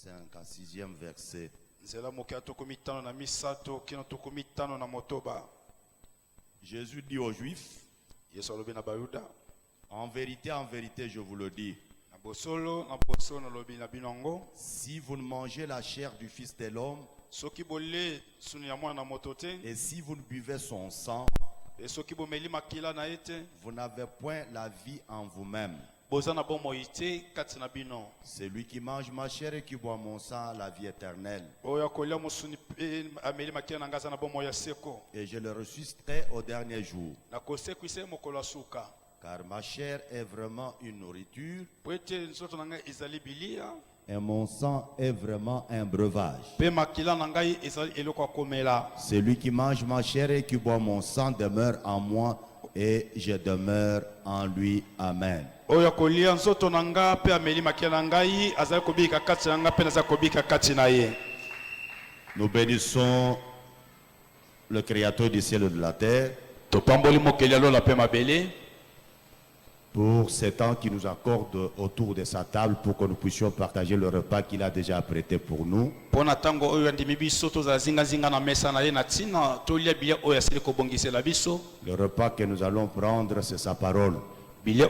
5 à 6e verset. Jésus dit aux Juifs, en vérité, je vous le dis, si vous ne mangez la chair du Fils de l'homme, et si vous ne buvez son sang, vous n'avez point la vie en vous-même. Celui qui mange ma chair et qui boit mon sang a la vie éternelle. Et je le ressusciterai au dernier jour. Car ma chair est vraiment une nourriture et mon sang est vraiment un breuvage. Celui qui mange ma chair et qui boit mon sang demeure en moi et je demeure en lui. Amen. Nous bénissons le Créateur du ciel et de la terre pour ces temps qu'il nous accorde autour de sa table pour que nous puissions partager le repas qu'il a déjà apprêté pour nous. Le repas que nous allons prendre, c'est sa parole. Je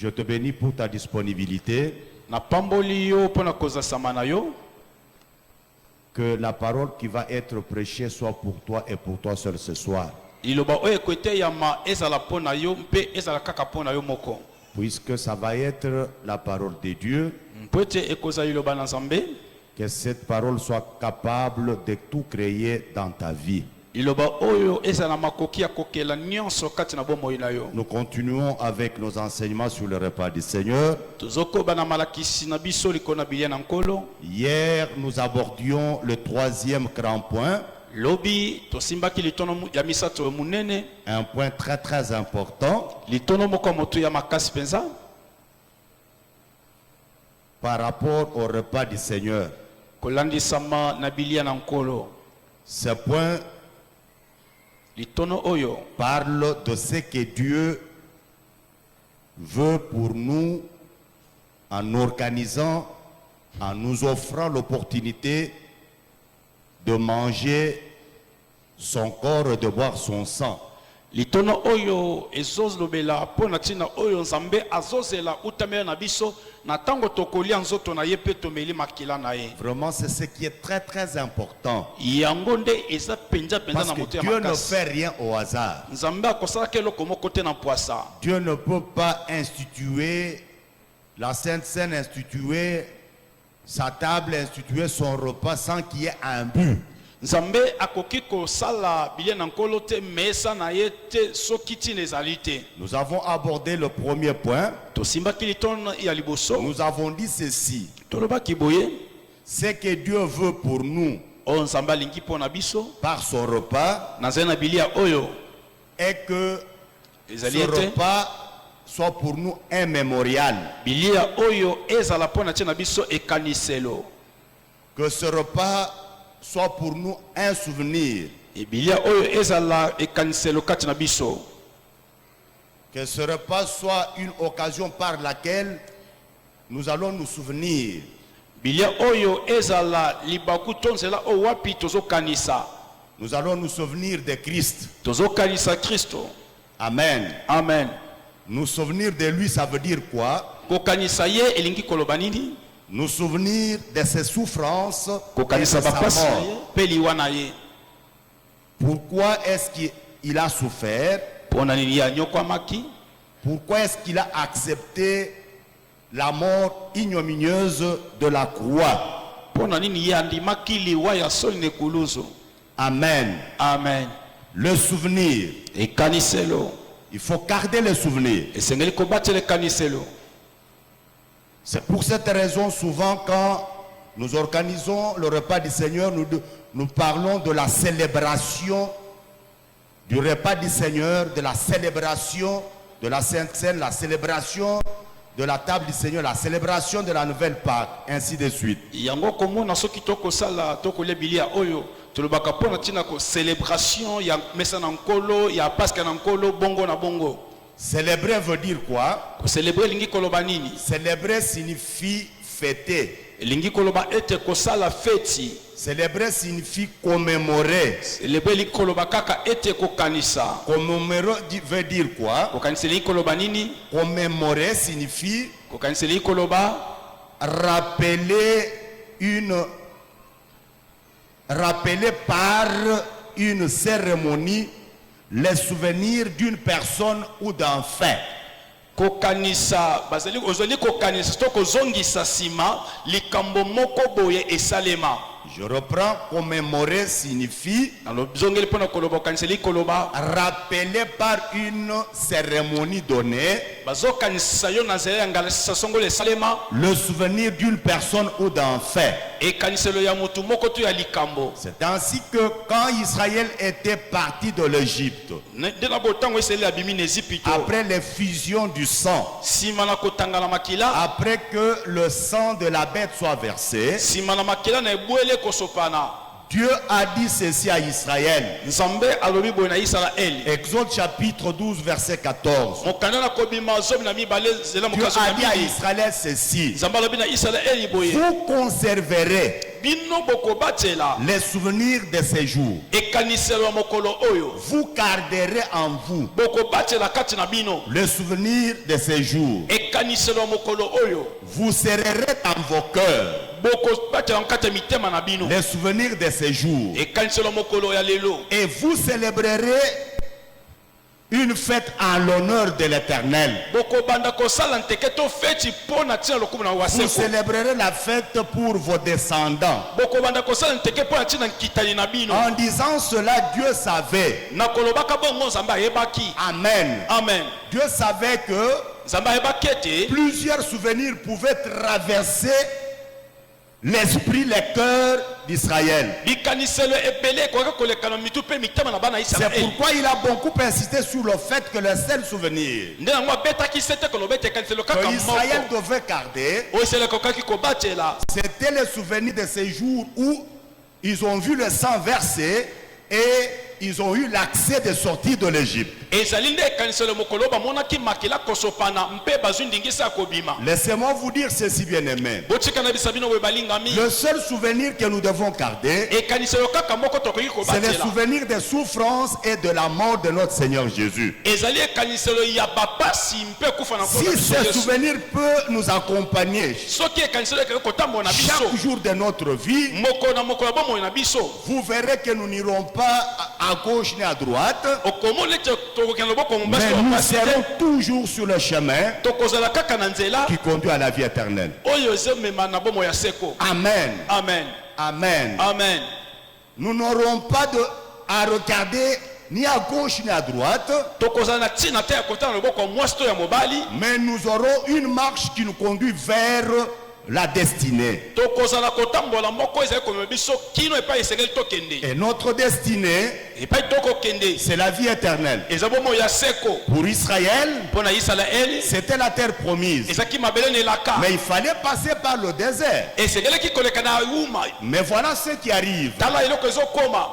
te bénis pour ta disponibilité. Que la parole qui va être prêchée soit pour toi et pour toi seul ce soir. Puisque ça va être la parole de Dieu, que cette parole soit capable de tout créer dans ta vie. Nous continuons avec nos enseignements sur le repas du Seigneur. Hier, nous abordions le troisième grand point. Un point très très important par rapport au repas du Seigneur. Ce point parle de ce que Dieu veut pour nous en organisant, en nous offrant l'opportunité de manger son corps et de boire son sang. Vraiment, c'est ce qui est très très important. Parce que Dieu ne fait rien au hasard. Dieu ne peut pas instituer la Sainte Seine, instituer sa table, instituer son repas sans qu'il y ait un but. Nous avons abordé le premier point. Nous avons dit ceci. Ce que Dieu veut pour nous par son repas est que ce repas soit pour nous un mémorial. Que ce repas soit pour nous un souvenir. Que ce repas soit une occasion par laquelle nous allons nous souvenir. Nous allons nous souvenir de Christ. Amen. Amen. Nous souvenir de lui, ça veut dire quoi? Nous souvenir de ses souffrances et de sa mort. Pourquoi est-ce qu'il a souffert? Pourquoi est-ce qu'il a accepté la mort ignominieuse de la croix? Amen. Amen. Le souvenir. Il faut garder le souvenir. C'est pour cette raison, souvent, quand nous organisons le repas du Seigneur, nous parlons de la célébration du repas du Seigneur, de la célébration de la Sainte Seine, la célébration de la table du Seigneur, la célébration de la nouvelle Pâque, ainsi de suite. Célébrer veut dire quoi? Célébrer lingi koloba nini? Célébrer signifie fêter. Lingi koloba ete kosala feti. Célébrer signifie commémorer. Célébrer lingi koloba kaka ete kokanisa. Commémorer veut dire quoi? Kokanisa lingi koloba nini? Commémorer signifie kokanisa lingi koloba rappeler par une cérémonie les souvenirs d'une personne ou d'un fait. Kokanisa bazali ozali kokanisa to kozongisa sima likambo moko boye esalema. Je reprends, commémorer signifie rappeler par une cérémonie donnée le souvenir d'une personne ou d'un fait. C'est ainsi que quand Israël était parti de l'Égypte, après l'effusion du sang, après que le sang de la bête soit versé, Dieu a dit ceci à Israël. Exode chapitre 12 verset 14. Dieu a dit à Israël ceci: vous conserverez les souvenirs de ces jours. Vous garderez en vous les souvenirs de ces jours. Vous serrerez dans vos cœurs les souvenirs de ces jours. Et vous célébrerez une fête en l'honneur de l'Éternel. Vous célébrerez la fête pour vos descendants. En disant cela, Dieu savait. Amen. Amen. Dieu savait que plusieurs souvenirs pouvaient traverser l'esprit, les cœurs d'Israël. C'est pourquoi il a beaucoup insisté sur le fait que le seul souvenir que Israël devait garder, c'était le souvenir de ces jours où ils ont vu le sang versé et ils ont eu l'accès de sortir de l'Égypte. Laissez-moi vous dire ceci, bien aimé. Le seul souvenir que nous devons garder, c'est le souvenir des souffrances et de la mort de notre Seigneur Jésus. Si ce souvenir peut nous accompagner chaque jour de notre vie, vous verrez que nous n'irons pas à gauche ni à droite, mais nous serons toujours sur le chemin qui conduit à la vie éternelle. Amen. Amen. Amen. Amen. Nous n'aurons pas à regarder ni à gauche ni à droite, mais nous aurons une marche qui nous conduit vers la destinée. Et notre destinée, c'est la vie éternelle. Pour Israël, c'était la terre promise. Mais il fallait passer par le désert. Mais voilà ce qui arrive.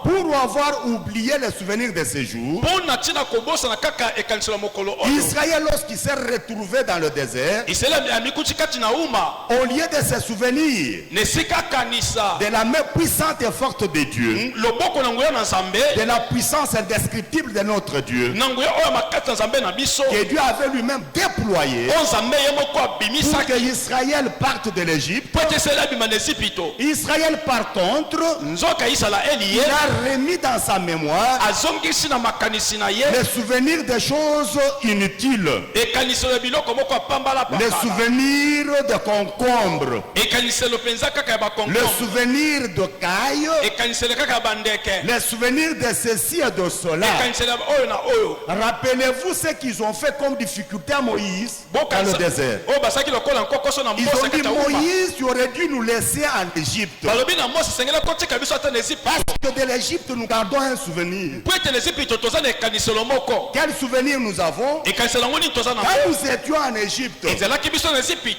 Pour avoir oublié les souvenirs de ces jours, Israël, lorsqu'il s'est retrouvé dans le désert, au lieu de se souvenir de la main puissante et forte de Dieu, de la puissance indescriptible de notre Dieu, que Dieu avait lui-même déployé pour que Israël parte de l'Égypte, Israël par contre, il a remis dans sa mémoire les souvenirs des choses inutiles, les souvenirs de concombres, le souvenir de cailles, le souvenir de ceci et de cela. Rappelez-vous ce qu'ils ont fait comme difficulté à Moïse dans le désert. Ils ont dit: Moïse, tu aurais dû nous laisser en Égypte, parce que de l'Égypte nous gardons un souvenir. Quel souvenir nous avons? Quand nous étions en Égypte,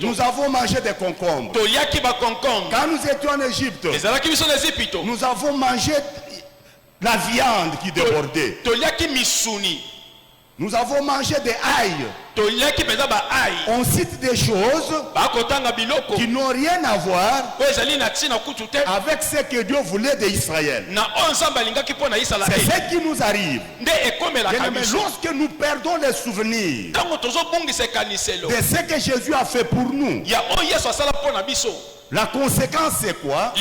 nous avons mangé des concombres. Quand nous étions en Égypte, nous avons mangé la viande qui débordait. Nous avons mangé des ailles. On cite des choses qui n'ont rien à voir avec ce que Dieu voulait d'Israël. C'est ce qui nous arrive. Mais lorsque nous perdons les souvenirs de ce que Jésus a fait pour nous, la conséquence c'est quoi?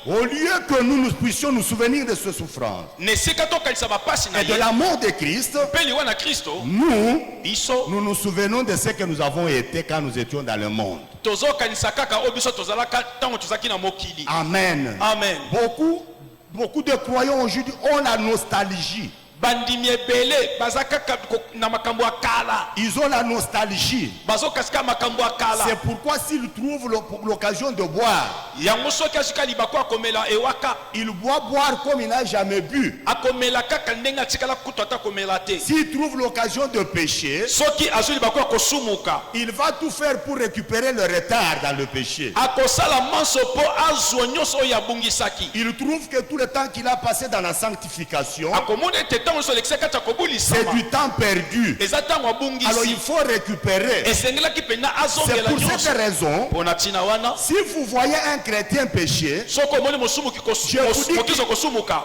Au lieu que nous puissions nous souvenir de ce souffrance et de la mort de Christ, nous nous souvenons de ce que nous avons été quand nous étions dans le monde. Amen. Amen. Beaucoup de croyants aujourd'hui ont la nostalgie. Ils ont la nostalgie. C'est pourquoi s'ils trouvent l'occasion de boire, ils boivent comme il n'a jamais bu. S'ils trouvent l'occasion de pécher, il va tout faire pour récupérer le retard dans le péché. Il trouve que tout le temps qu'il a passé dans la sanctification, c'est du temps perdu. Alors il faut récupérer. C'est pour cette raison, si vous voyez un chrétien pécher, je vous dis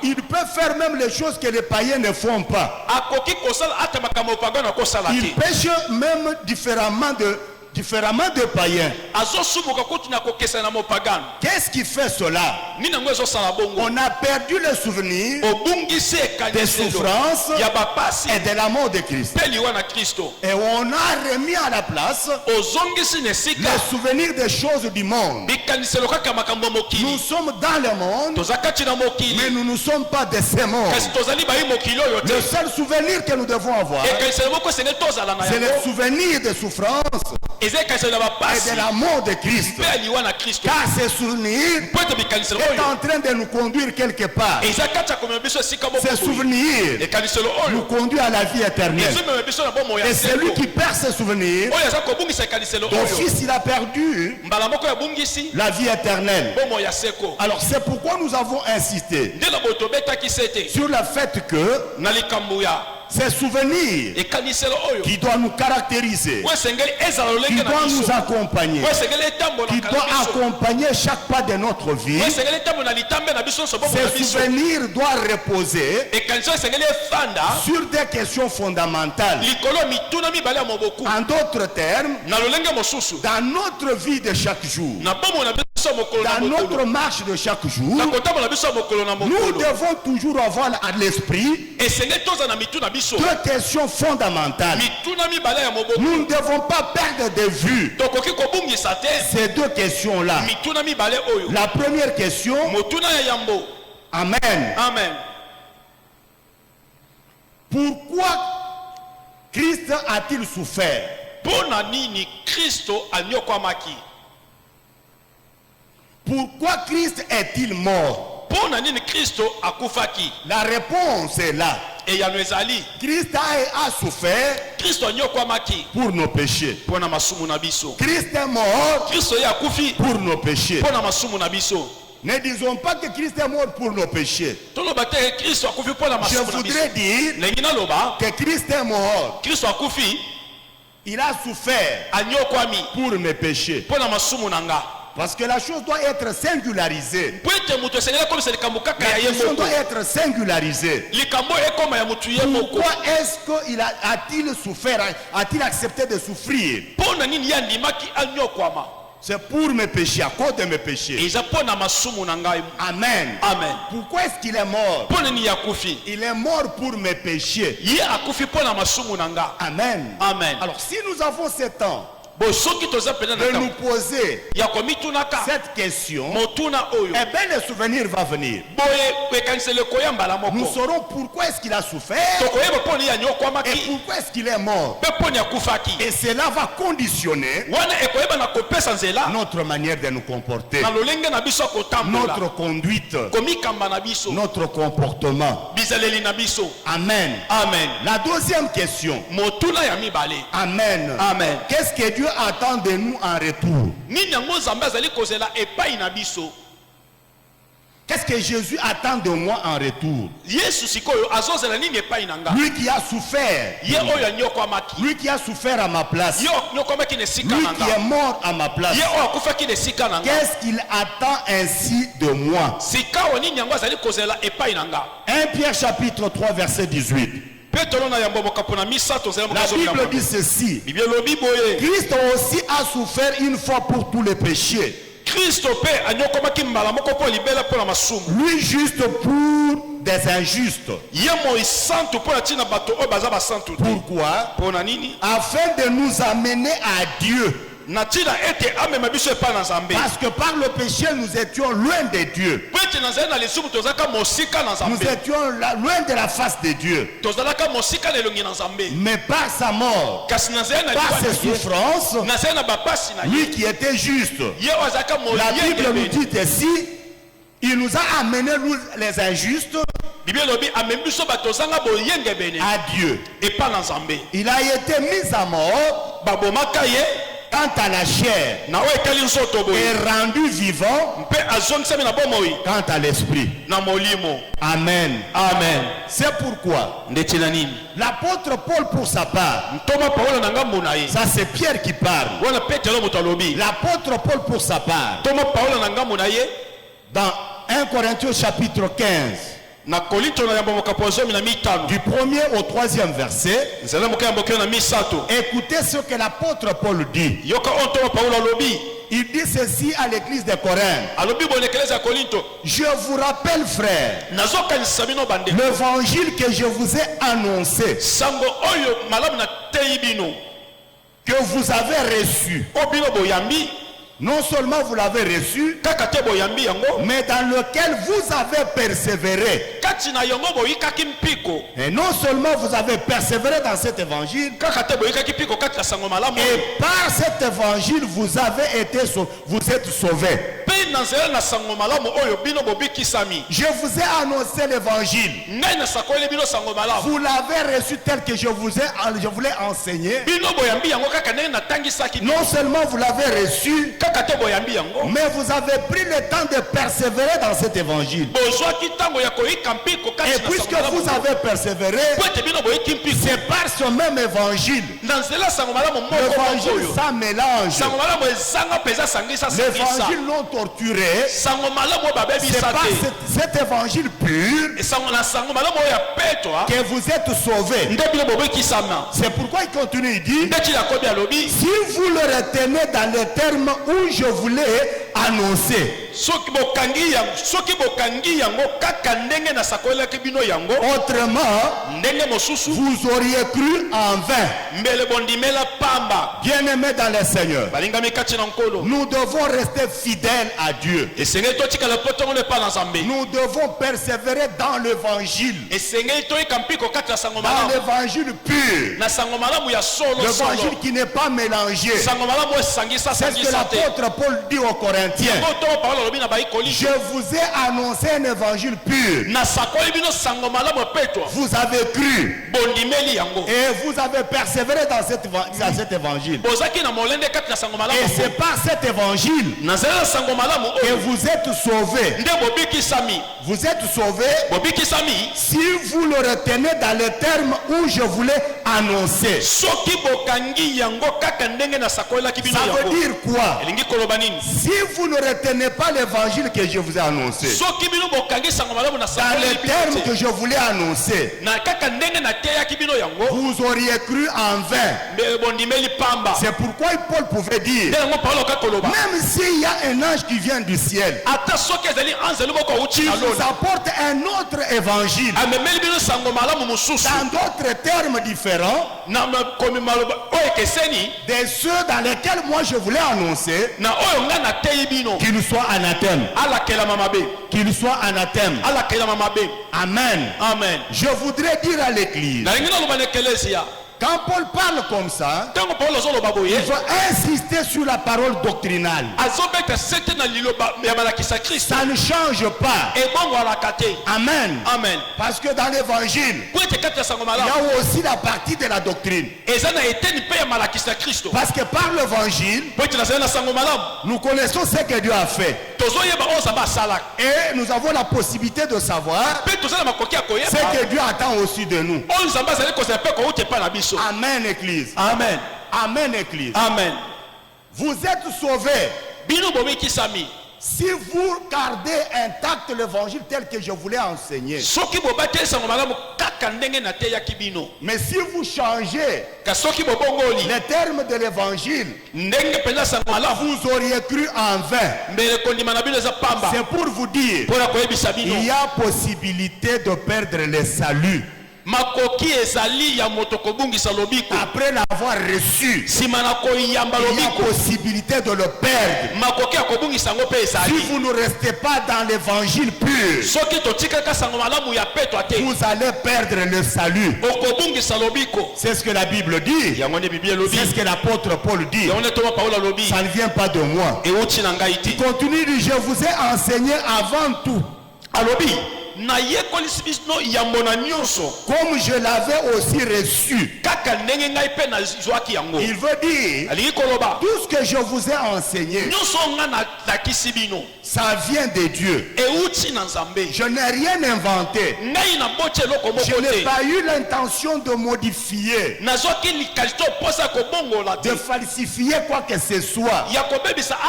qu'il peut faire même les choses que les païens ne font pas. Il pêche même différemment de païens. Qu'est-ce qui fait cela? On a perdu le souvenir des souffrances et de la mort de Christ. Et on a remis à la place les souvenirs des choses du monde. Nous sommes dans le monde, mais nous ne sommes pas de ce monde. Le seul souvenir que nous devons avoir, c'est le souvenir des souffrances et de la mort de Christ. Car ces souvenirs est en train de nous conduire quelque part. Ces souvenirs nous conduisent à la vie éternelle. Et celui qui perd ses souvenirs, d'office il a perdu la vie éternelle. Alors c'est pourquoi nous avons insisté sur le fait que ces souvenirs qui doivent nous caractériser, qui doivent nous accompagner, qui doivent accompagner chaque pas de notre vie, ces souvenirs doivent reposer sur des questions fondamentales. En d'autres termes, dans notre vie de chaque jour, dans notre marche de chaque jour, nous devons toujours avoir à l'esprit deux questions fondamentales. Nous ne devons pas perdre de vue ces deux questions-là. La première question, Amen. Amen. Pourquoi Christ a-t-il souffert? Pourquoi Christ est-il mort? La réponse est là. Christ a souffert pour nos péchés. Christ est mort pour nos péchés. Ne disons pas que Christ est mort pour nos péchés. Je voudrais dire que Christ est mort. Il a souffert pour mes péchés. Parce que la chose doit être singularisée. La question doit être singularisée. Pourquoi est-ce qu'il a-t-il souffert? A-t-il accepté de souffrir? C'est pour mes péchés, à cause de mes péchés. Amen. Amen. Pourquoi est-ce qu'il est mort? Il est mort pour mes péchés. Amen. Amen. Alors si nous avons ce temps de nous poser cette question, eh bien le souvenir va venir. Nous saurons pourquoi est-ce qu'il a souffert et pourquoi est-ce qu'il est mort. Et cela va conditionner notre manière de nous comporter, notre conduite, notre comportement. Amen. Amen. La deuxième question. Amen. Amen. Qu'est-ce que Dieu attend de nous en retour? Qu'est-ce que Jésus attend de moi en retour? Yesu sikoyo azozela nini epai na nga? Lui qui a souffert. Ye oyo anyokwamaki. Lui qui a souffert à ma place. Yo nyokwamaki ne sika Lui na qui est nga. mort à ma place. Ye oyo akufaki ne sika na nga. Qu'est-ce qu'il attend ainsi de moi? Sikawo nini yango azali kozela epai na nga? 1 Pierre chapitre 3 verset 18. Petro na yambo mokapona misato zela La mokazo. Bible dit ceci. Bible lobi boye. Christ aussi a souffert une fois pour tous les péchés. Kristo pe anyokomaki mbala moko po libela po na masumu. Lui juste pour des injustes. Ye moi santu po na tina bato o baza ba santu. Pourquoi? Po na nini? Afin de nous amener à Dieu. Na tina ete amema biso epai na Nzambe. Parce que par le péché nous étions loin de Dieu. Pete na zela na lisumu tozaka mosika na Nous Nzambe. étions loin de la face de Dieu. Tozalaka mosika na elongi na Nzambe. Mais par sa mort, Kasi na zela na par ses liwa souffrances, na zela na bapasi na lui ye. qui était juste. Ye ozaka La Bible nous moyenge. dit ici, il nous a amenés, nous les injustes, Bible lobi amemi biso bato zanga boyenge bene. à Dieu. Epa na Nzambe. Il a été mis à mort Babomaka ye quant à la chair na oyo ekali nzoto boye. et rendu vivant Mpe azongisami na bomoi quant à l'esprit. na molimo. Amen. Amen. C'est pourquoi Ndeti na nini? l'apôtre Paul pour sa part, Ntoma Paulo na ngambo na ye. ça c'est Pierre qui parle. Wana Petro moto alobi. L'apôtre Paul pour sa part, Ntoma Paulo na ngambo na ye. dans 1 Corinthiens chapitre 15, Na Korinto na yambo mokapo zomi na mitano. du 1er au 3e verset, Nzela moka yambo kyo na misato. écoutez ce que l'apôtre Paul dit. Yoka on Ntoma Paulo alobi. Il dit ceci à l'église de Corinthe. Alobi bon eklesa ya Korinto. Je vous rappelle, frère, Nazokanisa bino bande. l'évangile que je vous ai annoncé, Sango oyo malamu na teyi bino. que vous avez reçu. O bino boyambi. Non seulement vous l'avez reçu, Kaka te boyambi yango. mais dans lequel vous avez persévéré. Kati na yango boyikaki mpiko. Et non seulement vous avez persévéré dans cet évangile, Kaka te boyikaki mpiko kati na sango malamu. et par cet évangile vous avez été vous êtes sauvés. Pe na nzela na sango malamu oyo bino bobikisami. Je vous ai annoncé l'évangile. Ngai na sakoeli bino sango malamu. Vous l'avez reçu tel que je vous l'ai enseigné. Bino boyambi yango kaka ndenge natangisaki. Non seulement vous l'avez reçu, Kaka te boyambi yango. mais vous avez pris le temps de persévérer dans cet évangile. Bozwaki ntango ya koyika mpiko kati Et na sango puisque malamu. vous avez persévéré, Po ete bino boyiki mpiko. c'est par ce même évangile, Na nzela sango malamu moko l'évangile oyo. sans mélange, Sango malamu ezanga peza sangisa sangisa. l'évangile non torturé, Sango malamu oyo c'est babebisa par te. cet évangile pur Na sango malamu oyo ya petwa. que vous êtes sauvés. Nde bino bobikisama. C'est pourquoi il continue, il dit, Nde Yakobi alobi. si vous le retenez dans les termes où je vous l'ai annoncé, Soki bokangi yango kaka ndenge na sakolaki bino yango. autrement, Ndenge mosusu. vous auriez cru en vain. Mbele bondimela pamba. Bien-aimés dans le Seigneur, Balingami kati na nkolo. nous devons rester fidèles à Dieu. Esengeli totikala potongo ne pa na Nzambe. Nous devons persévérer dans l'évangile, Esengeli toyika mpiko kati na sango dans malamu. l'évangile pur, Na sango malamu ya solo l'évangile solo. qui n'est pas mélangé. Sango malamu esangisa C'est ce que sangisa te. l'apôtre Paul dit aux Corinthiens. Yango to Paulo alobi na baikoli. Je vous ai annoncé un évangile pur. Na sakoli bino sango malamu petwa. Vous avez cru Bondimeli yango. et vous avez persévéré dans cet évangile. Bozaki na molende kati na sango malamu. Et c'est par cet évangile Na zela sango malamu que oyo. vous êtes sauvés. Nde bobikisami. Vous êtes sauvés Bobikisami. si vous le retenez dans les termes où je vous l'ai annoncé. Soki bokangi yango kaka ndenge na sakolaki bino Ça veut yango. dire quoi? Elingi koloba nini? Si vous ne retenez pas l'évangile que je vous ai annoncé, Soki bino bokangi sango malamu na dans sakolaki les bino termes te. que je vous l'ai annoncé, Na kaka ndenge na teyaki bino yango. vous auriez cru en vain. Mbele bondimeli pamba. C'est pourquoi Paul pouvait dire, Nde yango Paulo ka koloba. même s'il y a un ange qui vient du ciel, Ata soki ezali anzeli moko auti qui na vous lona. apporte un autre évangile, Amemeli bino sango malamu mosusu. dans d'autres termes différents, Na makomi maloba oyo ekeseni. de ceux dans lesquels moi je voulais annoncer, Na oyo nga na teyi bino. qu'il soit anathème, Alakelama mabe. qu'il soit anathème. Alakelama mabe. Amen. Amen. Je voudrais dire à l'église, Nalingi naloba na ekelesia. quand Paul parle comme ça, Ntango Paulo azoloba boye. il faut insister sur la parole doctrinale. Azobeta sete na liloba ya malakisa Kristo. Ça ne change pas. Ebongo alaka te. Amen. Amen. Parce que dans l'évangile, Po a aussi la partie de la doctrine. Parce que par l'évangile, nous connaissons ce que Dieu a fait. Et nous avons la possibilité de savoir ce que Dieu attend aussi de nous. Amen, Église. Amen. Amen, Église. Amen. Vous êtes sauvés si vous gardez intact l'évangile tel que je voulais enseigner. Mais si vous changez les termes de l'évangile, vous auriez cru en vain. C'est pour vous dire, il y a possibilité de perdre le salut. Après l'avoir reçu, il y a possibilité de le perdre. Si vous ne restez pas dans l'évangile pur, vous allez perdre le salut. C'est ce que la Bible dit. C'est ce que l'apôtre Paul dit. Ça ne vient pas de moi. Il continue, je vous ai enseigné avant tout, comme je l'avais aussi reçu. Il veut dire, tout ce que je vous ai enseigné, ça vient de Dieu. Je n'ai rien inventé. Je n'ai pas eu l'intention de modifier, de falsifier quoi que ce soit.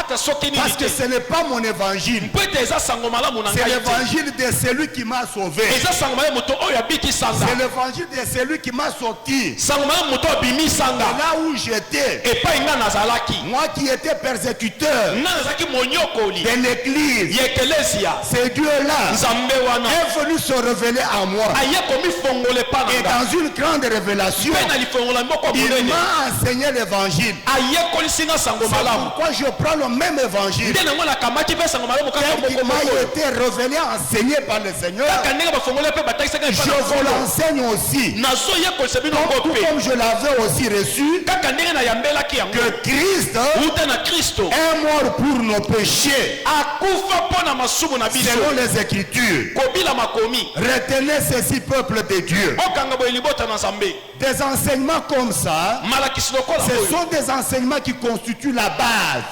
Parce que ce n'est pas mon évangile. C'est l'évangile de celui qui m'a sauvé. C'est l'évangile de celui qui m'a sorti de là où j'étais. Moi qui étais persécuteur de l'église, ce Dieu-là est venu se révéler à moi. Et dans une grande révélation, il m'a enseigné l'évangile. C'est pourquoi je prends le même évangile tel qu'il m'a été révélé, enseigné par le Seigneur. Je vous l'enseigne aussi, comme je l'avais aussi reçu, que Christ est mort pour nos péchés selon les Écritures. Retenez ceci, peuple de Dieu. Des enseignements comme ça, ce sont des enseignements qui constituent la base.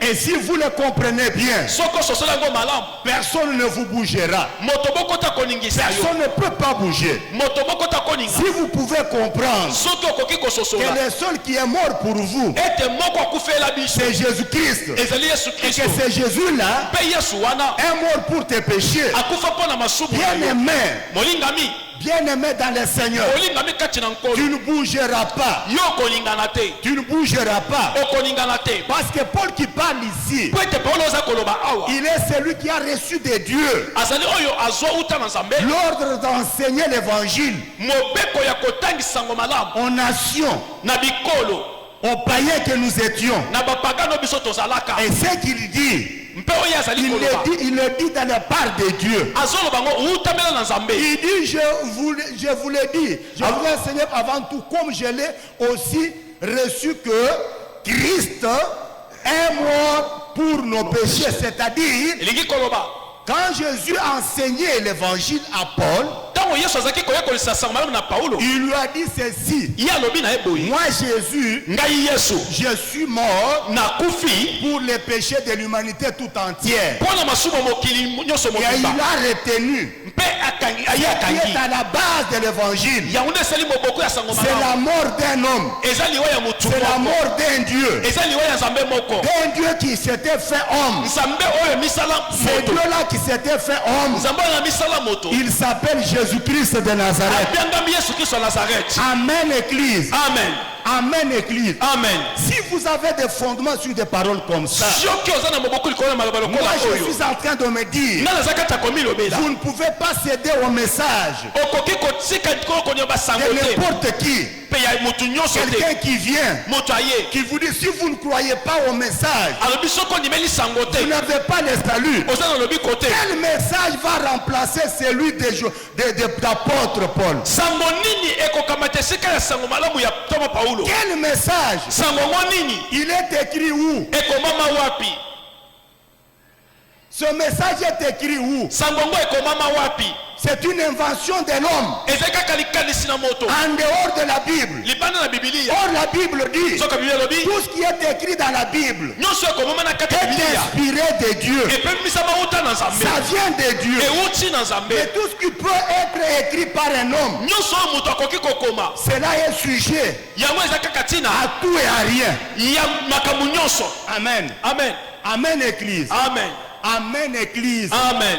Et si vous le comprenez bien, personne ne vous bougera. Personne ne peut pas bouger. Si vous pouvez comprendre que le seul qui est mort pour vous, c'est Jésus-Christ, et que c'est Jésus-là est mort pour tes péchés, bien-aimé dans le Seigneur, tu ne bougeras pas. Tu ne bougeras pas. Parce que Paul qui parle ici, il est celui qui a reçu de Dieu l'ordre d'enseigner l'évangile aux nations, aux païens que nous étions. Et ce qu'il dit, il le dit dans la part de Dieu. Il dit, je vous l'ai dit, je vous l'ai enseigné avant tout, comme je l'ai aussi reçu, que Christ est mort pour nos péchés. C'est-à-dire, quand Jésus a enseigné l'évangile à Paul, il lui a dit ceci: moi Jésus, je suis mort pour les péchés de l'humanité tout entière. Et il a retenu qui est à la base de l'évangile. C'est la mort d'un homme. C'est la mort d'un Dieu. D'un Dieu qui s'était fait homme. Ce Dieu-là qui s'était fait homme, il s'appelle Jésus-Christ de Nazareth. Amen, Église. Amen. Amen, Église. Amen. Si vous avez des fondements sur des paroles comme ça, moi je suis en train de me dire, vous ne pouvez pas céder au message de n'importe qui. Quelqu'un qui vient, qui vous dit, si vous ne croyez pas au message, vous n'avez pas le salut. Quel message va remplacer celui d'apôtre Paul? Quel message? Il est écrit où? Ce message est écrit où? Sangongo ekomama wapi? C'est une invention de l'homme. Ezeka likanisi na moto. En dehors de la Bible. Libana na Biblia. Or la Bible dit, Soka Biblia lobi. tout ce qui est écrit dans la Bible Nyonso ekomama na kati ya est Biblia. inspiré de Dieu. Epemisa mauta na Nzambe. Ça vient de Dieu. Euti na Nzambe. Mais tout ce qui peut être écrit par un homme, Nyonso moto akoki kokoma. cela est sujet Yango ezaka katina. à tout et à rien. Ya makambo nyonso. Amen. Amen. Amen, Église. Amen. Amen, Église. Amen.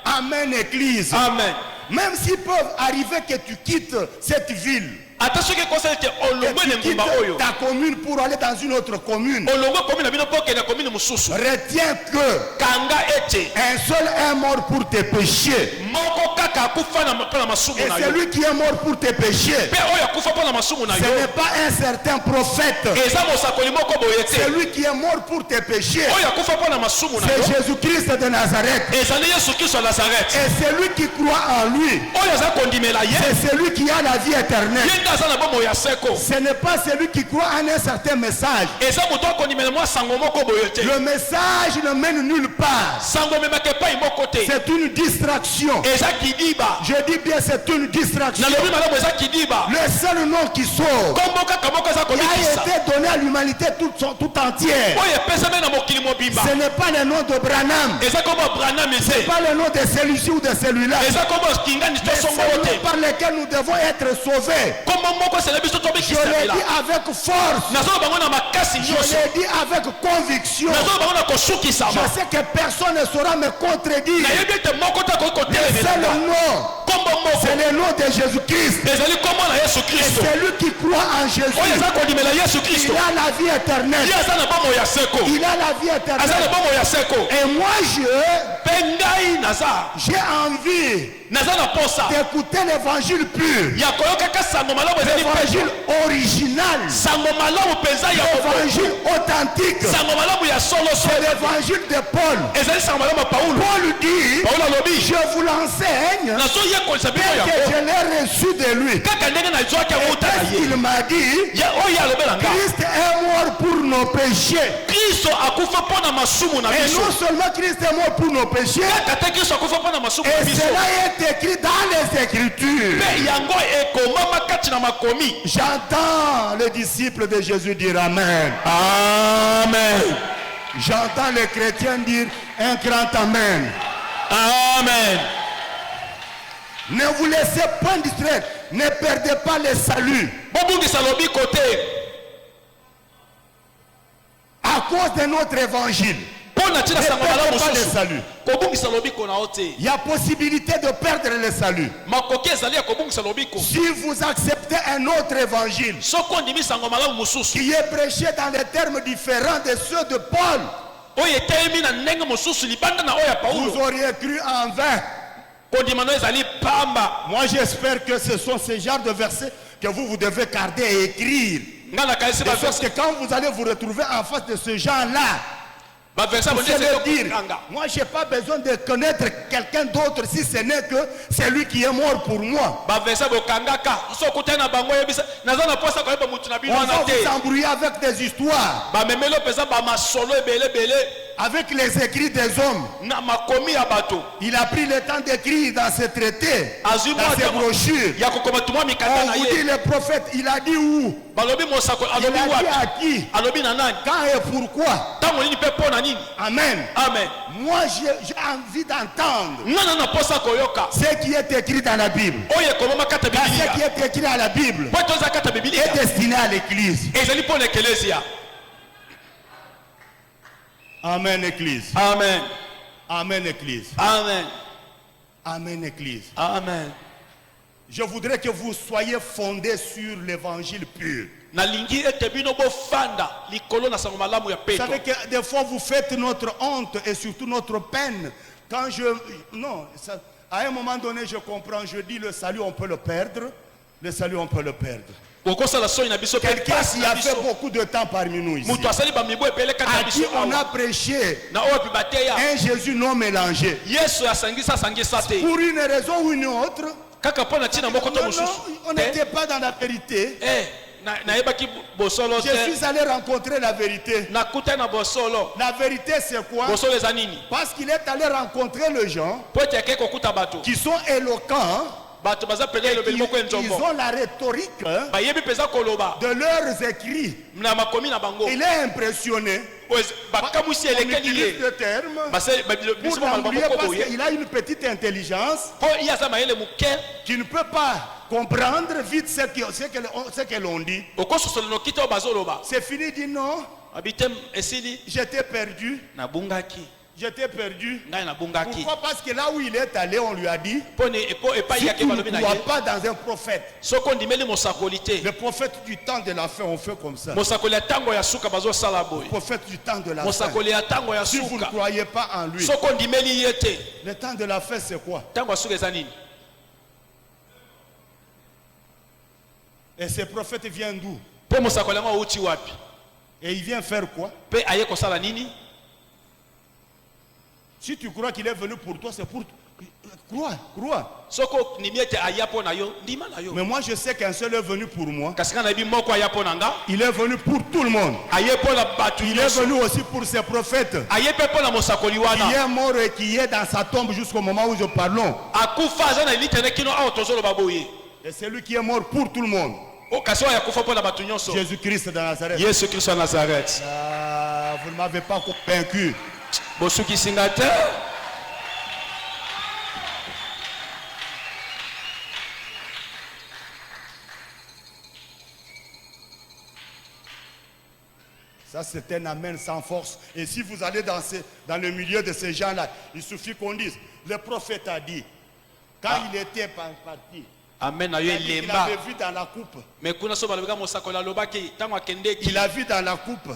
Amen, Église. Amen. Même s'il peut arriver que tu quittes cette ville, Attention que conseil que que olongo tu ne quittes ngumba oyo. ta commune pour aller dans une autre commune, Olongo commune na bino poke na commune mususu. retiens que Kanga ete. un seul est mort pour tes péchés. Moko kaka akufa na masumu Et na yo. celui qui est mort pour tes péchés, Pe oyo akufa na masumu na ce yo. n'est pas un certain prophète. Eza mosakoli moko boyete. Celui qui est mort pour tes péchés, Oyo akufa na masumu na yo. c'est Jésus-Christ de Nazareth. Ezali Yesu Kristo ya Nazareth. Et celui qui croit en lui, Oyo aza kondimela ye. c'est celui qui a la vie éternelle. Ye nde aza na bomo ya seko. Ce n'est pas celui qui croit en un certain message. Eza moto akondimela mwa sango moko boyete. Le message ne mène nulle part. Sango memake epai moko te. C'est une distraction. Eza kidiba. Je dis bien c'est une distraction. Nalobi malamu eza kidiba. Le seul nom qui sauve, Kombo kaka moko eza qui a kobikisa. été donné à l'humanité tout entière. Oyo epesami na mokili mobimba. Ce n'est pas le nom de Branham. Eza kombo Branham Ce n'est ese. pas le nom de celui-ci ou de celui-là. Eza kombo kingani to Mais c'est songo le te. nom par lequel nous devons être sauvés. Kombo moko sele biso Je l'ai tobikisamela. dit avec force. Nazo bango na makasi Je nyonso. l'ai dit avec conviction. Nazo bango na Je kosukisama. sais que personne ne saura me contredire. Nayebi ete moko te akoki Mais c'est kotelemela. le nom. Kombo C'est moko le nom de Jésus-Christ. ezali kombo na Yesu Et Kristo. celui qui croit en Jésus, Oyo eza kondimela Yesu il Kristo. a la vie éternelle. Ye aza na bomo ya seko. Il a la vie Aza na éternelle. bomo ya seko. Et moi, Mpe ngai naza. j'ai envie Naza na posa. d'écouter l'évangile pur. Ya koyokaka sango malamu ezali L'évangile peso. original. Sango malamu mpenza ya L'évangile authentique. sango malamu ya solo C'est solo. l'évangile de Paul. Ezali sango malamu ya Paulo. Paul dit, Paulo alobi. je vous l'enseigne nazoyekolisa bino tel que yango. je l'ai reçu de lui. Kaka ndenge nazwaki Et awuta na qu'est-ce ye. qu'il m'a dit? Oyo alobela nga. Christ est mort pour nos péchés. Kristo akufa mpo na masumu na Et biso. non seulement Christ est mort pour nos péchés, Kaka te Kristo akufa mpo na masumu na et biso. cela est écrit dans les Écritures. Mpe yango ekomama kati na makomi. J'entends les disciples de Jésus dire Amen. Amen. J'entends les chrétiens dire un grand Amen. Amen. Ne vous laissez pas distraire. Ne perdez pas le salut bobungisa lobiko te à cause de notre évangile. mpo na ntina Ne sango malamu perdez pas le mosusu salut. kobungisa lobiko na yo te. Il y a possibilité de perdre le salut. makoki ezali ya kobungisa lobiko Si vous acceptez un autre évangile soki ondimi sango malamu mosusu qui est prêché dans des termes différents de ceux de Paul, oyo etelemi na ndenge mosusu libanda na oyo ya vous paulo auriez cru en vain. kondima no ezali pamba. Moi, j'espère que ce sont ces genres de versets que vous devez garder et écrire. nga nakanisi De sorte que quand vous allez vous retrouver en face de ce genre-là, baversa vous bonde allez dire, ezekokanga moi, je n'ai pas besoin de connaître quelqu'un d'autre si ce n'est que c'est lui qui est mort pour moi. baversa bokangaka so okutani na bango oyebisa naza na posa koyeba mutu na bino On wana va te vous embrouiller avec des histoires, bamemeli mpenza bamasolo ebelebele avec les écrits des hommes. na makomi ya bato Il a pris le temps d'écrire dans ses traités, azwi dans ses brochures. ya kokoma tuma mikanda On na vous dit ye le prophète, il a dit où? balobi mosako Il alobi a dit wapi à qui? alobi na nani Quand et pourquoi? ntango nini mpe mpo na nini. Amen. Amen. Moi, j'ai envie d'entendre nga na posa koyoka ce qui est écrit dans la Bible. oyo ekomama kata Car ce bibilia qui est écrit dans la Bible po toza kata bibilia est destiné à l'église. ezali mpo na ekelesia. Amen, église. Amen. Amen, église. Amen. Amen, église. Amen. Je voudrais que vous soyez fondés sur l'évangile pur. nalingi ete bino bofanda likolo na sango malamu ya Vous peto. savez que des fois vous faites notre honte et surtout notre peine. Quand à un moment donné, je comprends, je dis le salut, on peut le perdre. Le salut, on peut le perdre. okosala soni na biso mpe Quelqu'un pasi qui na a fait biso beaucoup de temps parmi nous ici, moto asali bamibu ebele kati na à qui biso on a awa prêché na oyo mpe bateya un Jésus non mélangé. yesu asangisa asangisa te Pour une raison ou une autre, kaka mpo na ntina moko to non, mosusu on te n'était pas dans la vérité. Je suis allé rencontrer la vérité. La vérité, c'est quoi? Parce qu'il est allé rencontrer les gens qui sont éloquents. Ils ont la rhétorique de leurs écrits. Il est impressionné. On utilise le terme pour l'embrouiller parce qu'il a une petite intelligence qui ne peut pas comprendre vite ce que l'on dit. C'est fini, il dit non. J'étais perdu. J'étais perdu. Pourquoi? Parce que là où il est allé, on lui a dit, si tu ne crois pas dans un prophète, le prophète du temps de la fin, on fait comme ça. Le prophète du temps de la fin. Si vous ne croyez pas en lui, le temps de la fin, c'est quoi? Et ces prophètes viennent d'où? Et il vient faire quoi? Si tu crois qu'il est venu pour toi, c'est pour crois. Mais moi je sais qu'un seul est venu pour moi. Il est venu pour tout le monde. Il est venu aussi pour ses prophètes. Il est mort et qui est dans sa tombe jusqu'au moment où je parlons. Et c'est lui qui est mort pour tout le monde. Jésus-Christ de Nazareth. Vous ne m'avez pas convaincu. Ça c'est un amen sans force. Et si vous allez dans le milieu de ces gens-là, il suffit qu'on dise, le prophète a dit, quand il était parti, amen. Il avait vu dans la coupe. Il a vu dans la coupe.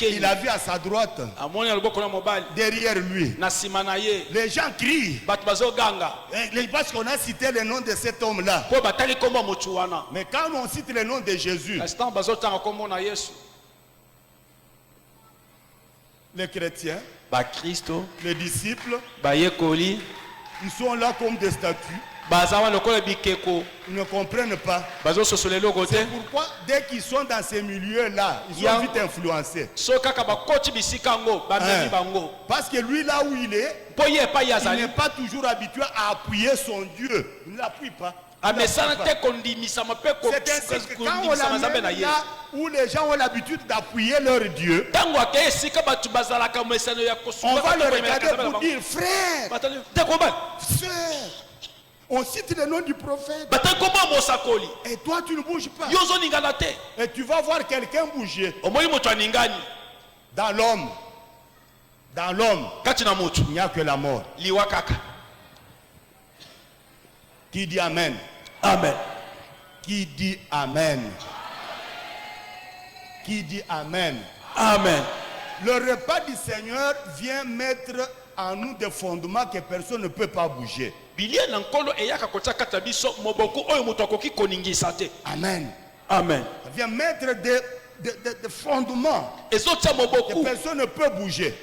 Il a vu à sa droite. Derrière lui. Les gens crient. Parce qu'on a cité le nom de cet homme-là. Mais quand on cite le nom de Jésus, les chrétiens, les disciples, ils sont là comme des statues. Ils ne comprennent pas. C'est pourquoi dès qu'ils sont dans ces milieux-là, ils sont vite influencés. Parce que lui, là où il est, il n'est pas toujours habitué à appuyer son Dieu. Il ne l'appuie pas. C'est ainsi que quand on l'amène là où les gens ont l'habitude d'appuyer leur Dieu, on va le regarder pour dire frère, sœur. On cite le nom du prophète. Et toi tu ne bouges pas. Et tu vas voir quelqu'un bouger. Dans l'homme, il n'y a que la mort. Qui dit amen? Amen. Qui dit amen? Qui dit amen? Amen. Le repas du Seigneur vient mettre en nous des fondements que personne ne peut pas bouger. Amen. Amen. Ça vient mettre des fondements que personne ne peut bouger.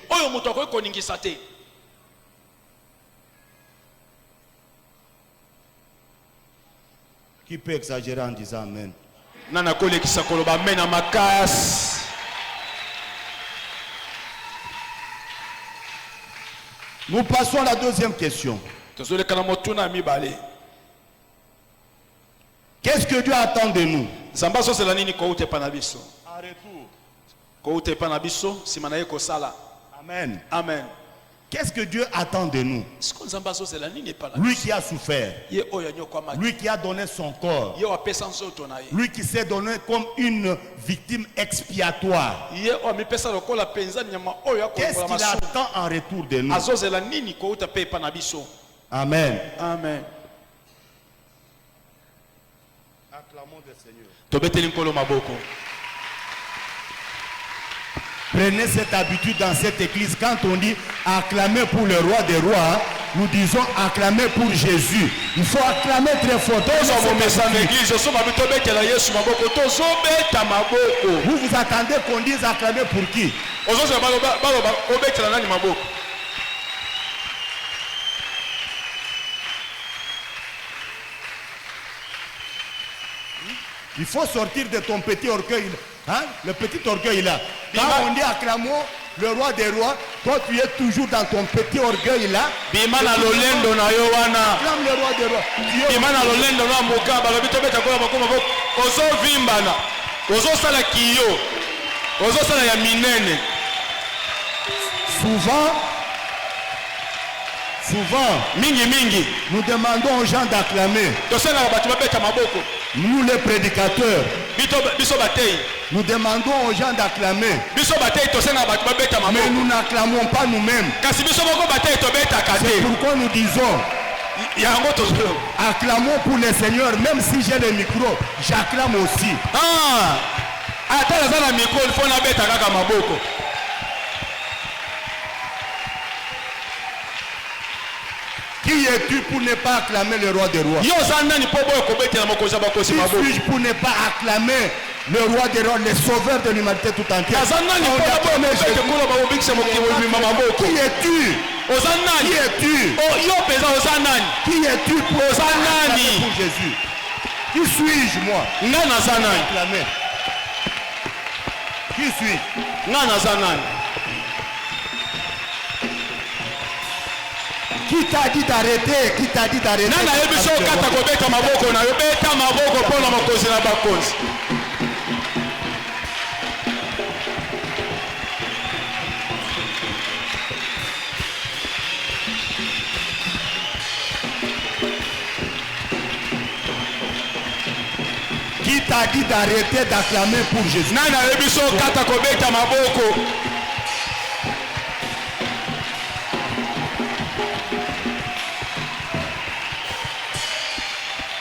Qui peut exagérer en disant amen? Nous passons à la deuxième question. Qu'est-ce que Dieu attend de nous? En retour. Amen. Amen. Qu'est-ce que Dieu attend de nous? Lui qui a souffert, lui qui a donné son corps, lui qui s'est donné comme une victime expiatoire. Qu'est-ce qu'il attend en retour de nous? Amen. Amen. Acclamons le Seigneur. Prenez cette habitude dans cette église. Quand on dit acclamer pour le roi des rois, nous disons acclamer pour Jésus. Il faut acclamer très fort. Vous vous attendez qu'on dise acclamer pour qui? Il faut sortir de ton petit orgueil. Hein? Le petit orgueil là. Quand on dit acclamons le roi des rois, toi tu es toujours dans ton petit orgueil là. Bimana lolendo na yo wana. Acclame le roi des rois. Bimana lolendo na mokaba lobi to beta ko makoma ko. Ozo vimbana. Ozo sala kiyo. Ozo sala ya minene. Souvent, mingi, nous demandons aux gens d'acclamer. Nous les prédicateurs, nous demandons aux gens d'acclamer. Mais nous n'acclamons pas nous-mêmes. C'est pourquoi nous disons, acclamons pour le Seigneur, même si j'ai le micro, j'acclame aussi. Qui es-tu pour ne pas acclamer le roi des rois? Qui suis-je pour ne pas acclamer le roi des rois, le sauveur de l'humanité tout entière? Qui es-tu? Qui es-tu? Qui es-tu pour Jésus? Qui suis-je moi? Acclamer. Qui suis-je? Qui t'a dit d'arrêter? Qui t'a dit d'arrêter? Qui t'a dit d'arrêter d'acclamer pour Jésus?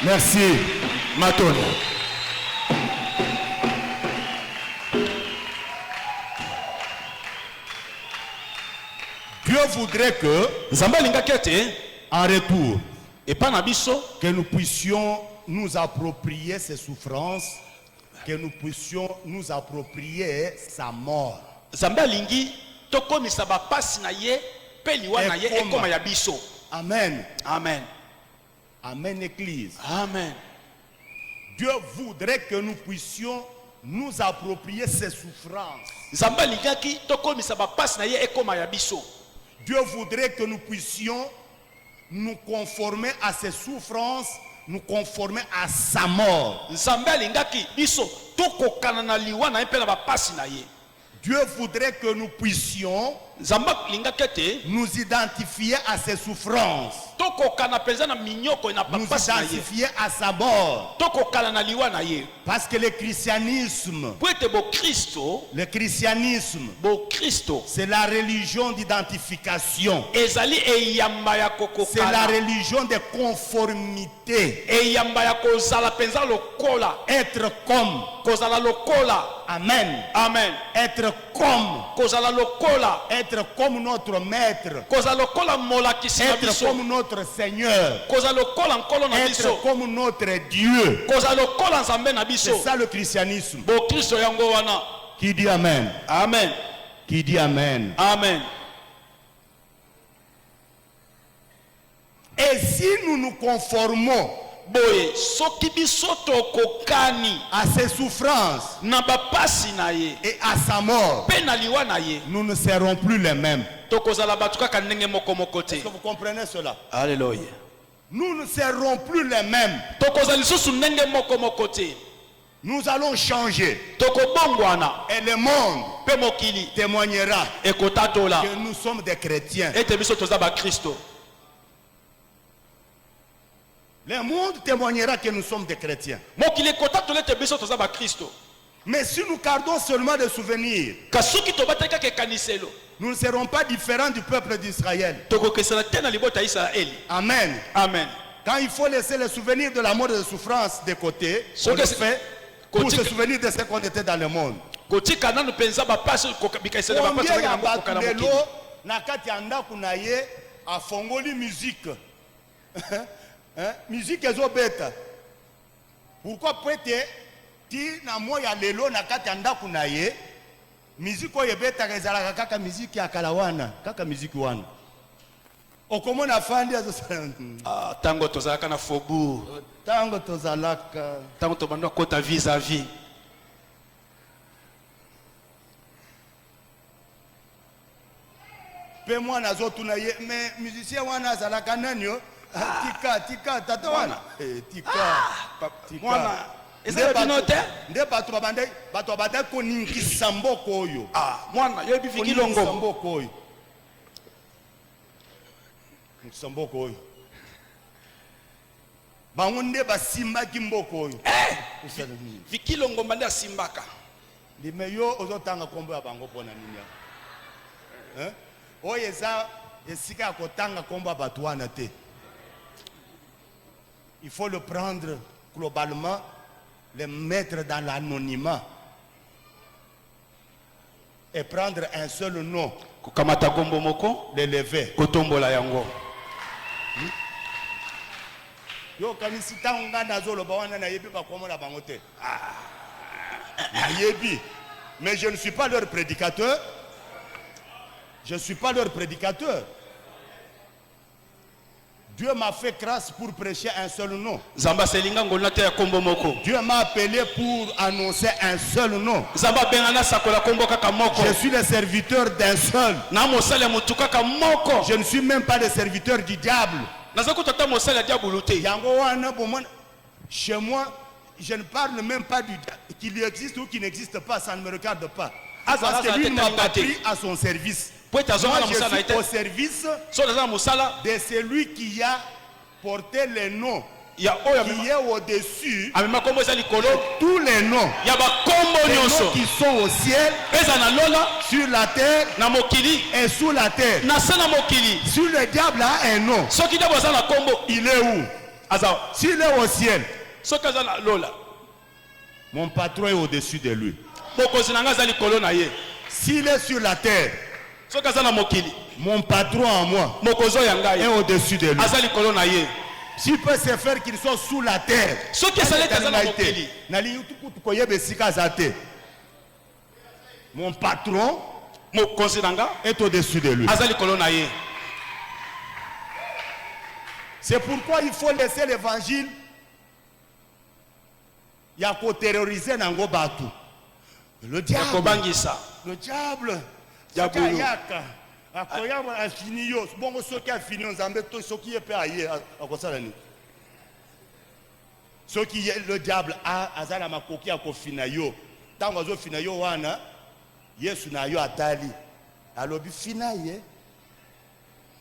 Merci. Maton. Dieu voudrait que, en retour, que nous puissions nous approprier ses souffrances, que nous puissions nous approprier sa mort. Amen. Amen. Amen, Église. Amen. Dieu voudrait que nous puissions nous approprier ses souffrances. Dieu voudrait que nous puissions nous conformer à ses souffrances, nous conformer à sa mort. Dieu voudrait que nous puissions nous identifier à ses souffrances, nous identifier à sa mort. Parce que le christianisme, c'est la religion d'identification. C'est la religion de conformité. Être comme. Amen. Amen. Être comme. Être comme notre maître. Être comme notre Seigneur. Être comme notre Dieu. C'est ça le christianisme. Qui dit Amen? Amen. Qui dit Amen? Amen. Et si nous nous conformons à ses souffrances et à sa mort, nous ne serons plus les mêmes. Est-ce que vous comprenez cela? Alléluia. Nous ne serons plus les mêmes. Nous allons changer. Et le monde témoignera que nous sommes des chrétiens. Le monde témoignera que nous sommes des chrétiens. Mais si nous gardons seulement des souvenirs, nous ne serons pas différents du peuple d'Israël. Amen. Amen. Quand il faut laisser les souvenirs de la mort et de souffrance de côté, on le fait pour se souvenir de ce qu'on était dans le monde. Combien ya bato lelo na kati ya ndako na ye afongoli musique. Musique ezobeta. Pourquoi peut-être ti na moya lelo na kati ya ndako na ye musique oyo ebeta ezalaka kaka musique ya kala wana, kaka musique wana. okomona fandi azo tango tozalaka na faubourg, tango tozalaka tango tobanda kota vis-à-vis. pe mwana azotuna ye mais musicien wana azalaka nani yo tika tata wana tika Mwana ezala bino te? nde bato babanda koningisa mboka oyo Mwana yo bifiki longo. mboka oyo ningisa mboka oyo bango nde basimbaki mboka oyo Viki longo mbande asimbaka. ndime yo ozotanga kombo ya bango mpona nini ya oyo eza esika ya kotanga kombo ya bato wana te. Il faut le prendre globalement, le mettre dans l'anonymat et prendre un seul nom, Kukamata kombo moko, l'élever. kotombola yango. Yo kanisi tango nga nazoloba wana na yebi bakomona bango te. Na yebi. Mais je ne suis pas leur prédicateur. Je ne suis pas leur prédicateur. Dieu m'a fait grâce pour prêcher un seul nom. Zamba selinga ngolna te ya kombo moko. Dieu m'a appelé pour annoncer un seul nom. Zamba bengana sakola kombo kaka moko. Je suis le serviteur d'un seul. Na mosala mutu kaka moko. Je ne suis même pas le serviteur du diable. Nazako tata mosala diabolo te. Yango wana bomona chez moi, je ne parle même pas du diable. Qu'il existe ou qu'il n'existe pas, ça ne me regarde pas. Parce que lui ne m'a pas pris à son service. Moi, je suis au service de celui qui a porté les noms, qui est au-dessus de tous les noms. Les noms qui sont au ciel, sur la terre et sous la terre. Si le diable a un nom, il est où? S'il est au ciel, mon patron est au-dessus de lui. S'il est sur la terre, mon patron en moi est au-dessus de lui. S'il peut se faire qu'il soit sous la terre, mon patron est au-dessus de lui. C'est pourquoi il faut laisser l'évangile. Il y a qu'à terroriser Nango Batu. Le diable. Le diable. Yaka. Akoyama a fini yo. Bon, ce qui a fini, on a tout ce qui est payé. À quoi ça l'année? Ce qui est le diable a azala makoki a kofina yo. Tant que fina yo wana, yesu na yo atali. Alobi fina ye.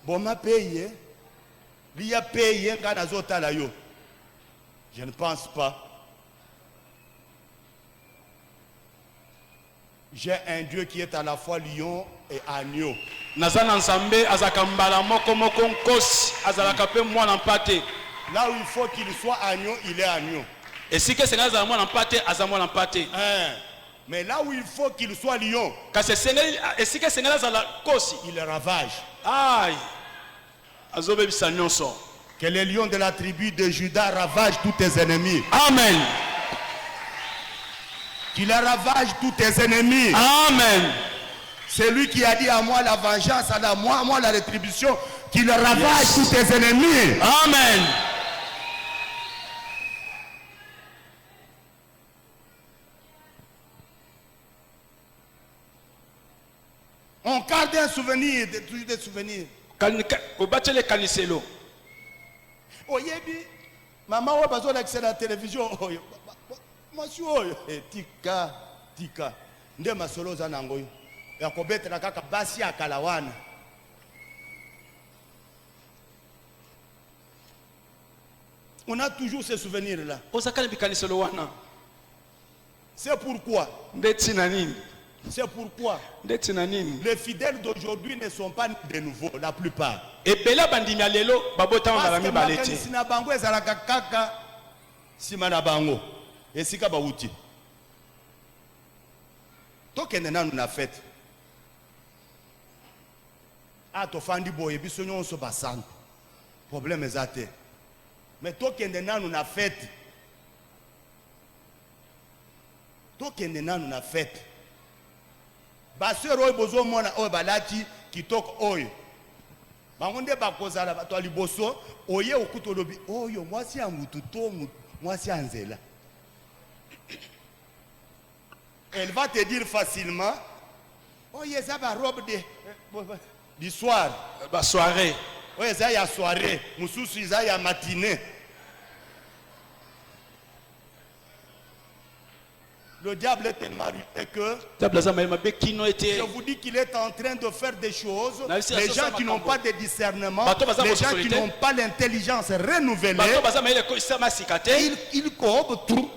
Bon ma payé. Li a payé quand azota la yo. Je ne pense pas. J'ai un Dieu qui est à la fois lion et agneau. Là où il faut qu'il soit agneau, il est agneau. Mais là où il faut qu'il soit lion, il ravage. Que les lions de la tribu de Juda ravagent tous tes ennemis. Amen. Qu'il ravage tous tes ennemis. Amen. C'est lui qui a dit à moi la vengeance, à moi la rétribution. Qu'il ravage tous tes ennemis. Amen. On garde un souvenir, toujours des souvenirs. Oyebi, maman, on va sur la télévision. Monsieur, tika. Nde masolo za nangoyo. Ya kobetela kaka basi ya kalawana. On a toujours ces souvenirs-là. C'est pourquoi. C'est pourquoi les fidèles d'aujourd'hui ne sont pas de nouveau, la plupart. Parce que makanisi na bango ezalaka kaka sima na bango. Esika bauti. Tokende nanu na fête. Tofandi boye biso nyonso basana. Problème ezate. Mais tokende nanu na fête. Tokende nanu na fête. Baseur oyo bozo mona oyo balati kitoko oyo. bangonde bakozala bato aliboso oye okuto lobi oyo mwasi ya mutu to mwasi ya nzela. Elle va te dire facilement oye ça va robe du soir, ba soirée. oye ça ya soirée, mususu ça ya matinée. Le diable est tellement rude que je vous dis qu'il est en train de faire des choses. Les gens qui n'ont pas de discernement, les gens qui n'ont pas l'intelligence renouvelée, ils cooptent tout.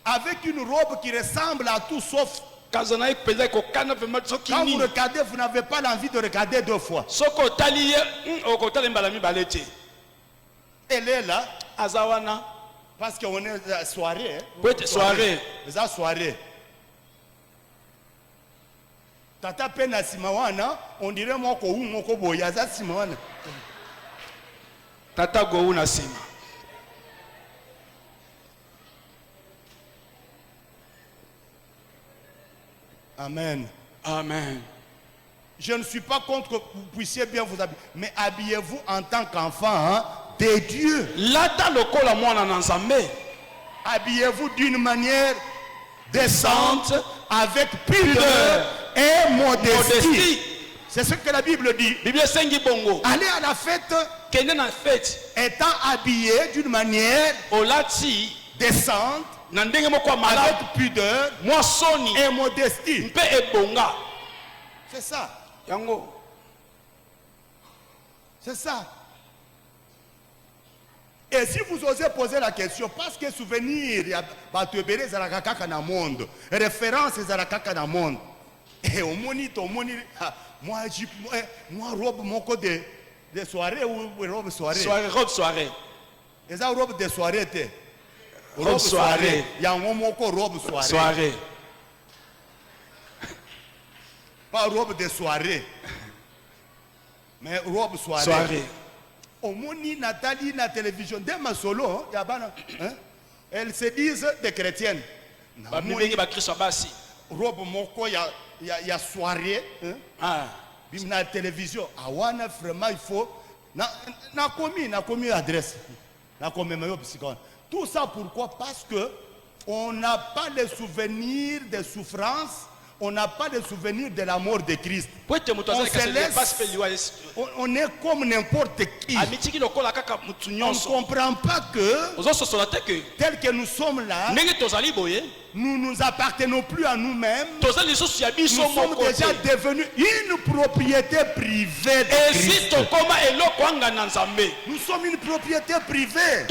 Avec une robe qui ressemble à tout sauf. Quand vous regardez, vous n'avez pas l'envie de regarder deux fois. Elle est là. Azawana. Parce qu'on est à soirée. Soirée. C'est soirée. Tata pena simawana, on dirait moko ou moko boya za simawana. Tata go na sima. Amen. Amen. Je ne suis pas contre que vous puissiez bien vous habiller, mais habillez-vous en tant qu'enfant, hein, de Dieu. Habillez-vous d'une manière décente, avec pudeur et modestie. C'est ce que la Bible dit. Allez à la fête, étant habillé d'une manière décente, avec pudeur et modestie. C'est ça. C'est ça. Et si vous osez poser la question, parce que souvenir, monde, référence dans le monde, et au moi robe mon code de soirée ou robe soirée. Robe soirée. Et ça robe de soirée robe soirée. Il y a un moment robe soirée. Soirée. Pas robe de soirée, mais robe soirée. Soirée. Au Moni, Nathalie, la télévision, dès ma solo, elles se disent des chrétiennes. Robe moko, il y a soirée. La télévision, awana vraiment il faut. Na commis adresse. Na commis tout ça pourquoi? Parce que on n'a pas le souvenir des souffrances. On n'a pas de souvenir de la mort de Christ. On se laisse, on est comme n'importe qui. On ne comprend pas que tel que nous sommes là, nous ne nous appartenons plus à nous-mêmes. Nous sommes déjà devenus une propriété privée de Christ. Nous sommes une propriété privée.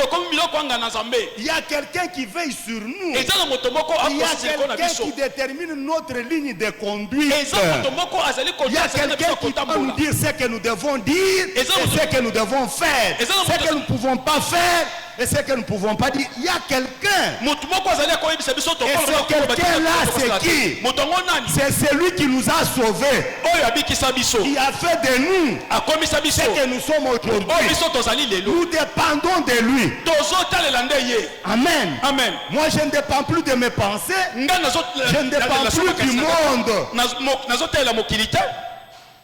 Il y a quelqu'un qui veille sur nous. Il y a quelqu'un qui détermine notre ligne de conduite. Il y a quelqu'un qui va nous dire ce que nous devons dire et ce que nous devons faire. Ce que nous ne pouvons pas faire et ce que nous ne pouvons pas dire. Il y a quelqu'un. Et ce quelqu'un-là, c'est qui? C'est celui qui nous a sauvés. Il a fait de nous ce que nous sommes aujourd'hui. Nous dépendons de lui. Amen. Amen. Moi, je ne dépends plus de mes pensées. Je ne dépends plus du monde.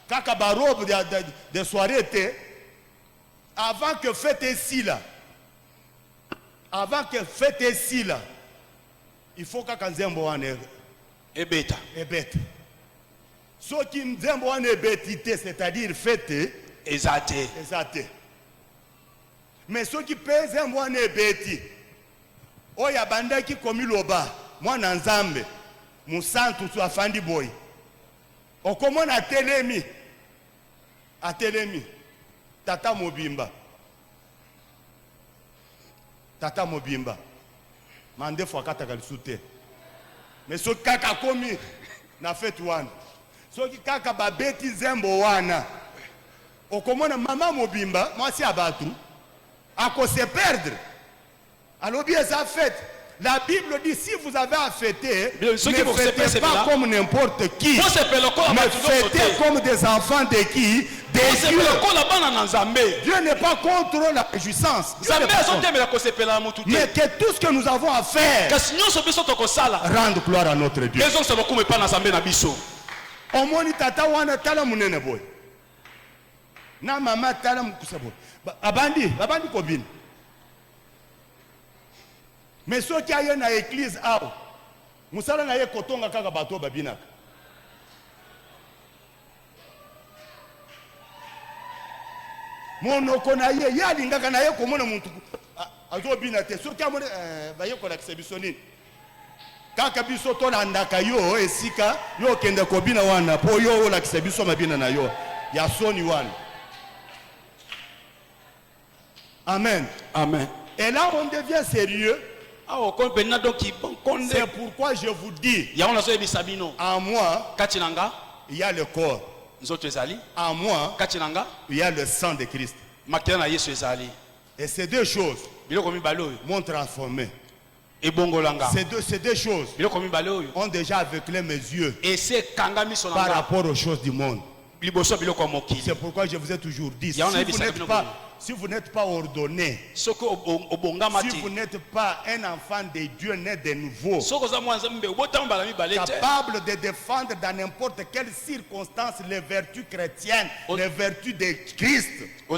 Kaka barobe de soirée était avant que fête ici là. Avant que fête ici là. Il faut que Nzembo ane ebeta. Ce qui Nzembo ane ebetité, c'est-à-dire fête exaté. Mais ceux qui pèsent Nzembo ane ebeti. Oya banda qui komi loba, moi Nzambe, musantu tu afandi boy. Okomona atelemi. Tata Mobimba. Mande fois kataka lisute. Mais ce kaka komi na fait wana. Ce qui kaka babeti Nzembo wana. Okomona mama Mobimba, moi si abatu. Ako se perdre. Alors bien ça fait. La Bible dit si vous avez à fêter, ne fêtez pas comme n'importe qui. Mais fêtez comme des enfants de qui? Des Dieu. Dieu n'est pas contre la réjouissance. Mais que tout ce que nous avons à faire, rendre gloire à notre Dieu. omoni tata wana tala munene boy na mama tala mukusa boy babandi kobina mais soki aye na église awa musala na ye kotonga kaka bato babinaka monoko na ye alingaka na ye komona muntu azobina te soki amoni bayekolakisa biso nini kaka biso tolandaka yo esika yo okende kobina wana po yo olakisa biso mabina na yo ya soni wana. Amen. Amen. Et là on devient sérieux. C'est pourquoi je vous dis, en moi il y a le corps, en moi il y a le sang de Christ. Et ces deux choses m'ont transformé. Ces deux choses ont déjà aveuglé mes yeux par rapport aux choses du monde. C'est pourquoi je vous ai toujours dit, si vous n'êtes pas ordonné, si vous n'êtes pas un enfant de Dieu né de nouveau, capable de défendre dans n'importe quelle circonstance les vertus chrétiennes, les vertus de Christ, ne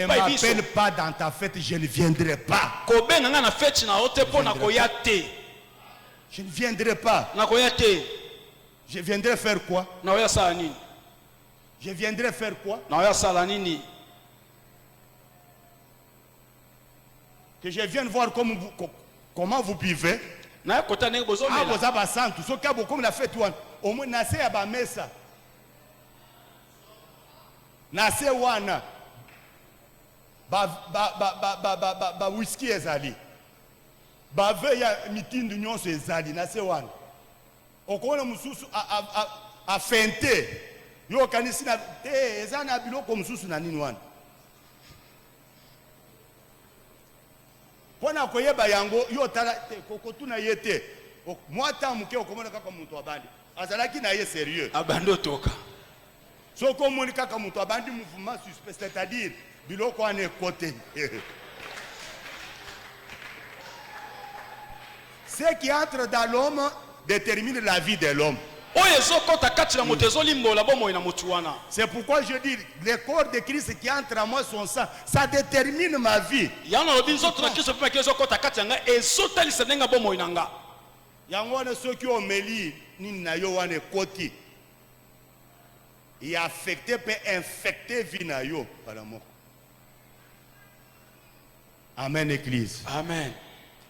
m'appelle pas dans ta fête, je ne viendrai pas. Je ne viendrai pas. Je viendrai faire quoi? Je viendrai faire quoi? Que je vienne voir comment vous vivez. Ah, vous avez santo. Ce qu'il y a beaucoup de fête, au moins, nase ya ba mesa. Nase wana. Ba whisky ezali. Ba ve ya mitindu nyonso ezali. Nase wana. Okona mususu a fente. Yo kanisi na eza na biloko mususu na nini wana pona koyeba yango yo tala kokotuna yete mwata muke okomona kaka muntu abandi azalaki na ye sérieux abando toka soko moni kaka muntu abandi mouvement suspect, c'est-à-dire biloko ane côté. Ce qui entre dans l'homme détermine la vie de l'homme. C'est pourquoi je dis, le corps de Christ qui entre en moi, son sang, ça détermine ma vie. Il a affecté, peut infecter vie na yo par la mort. Amen, Église. Amen.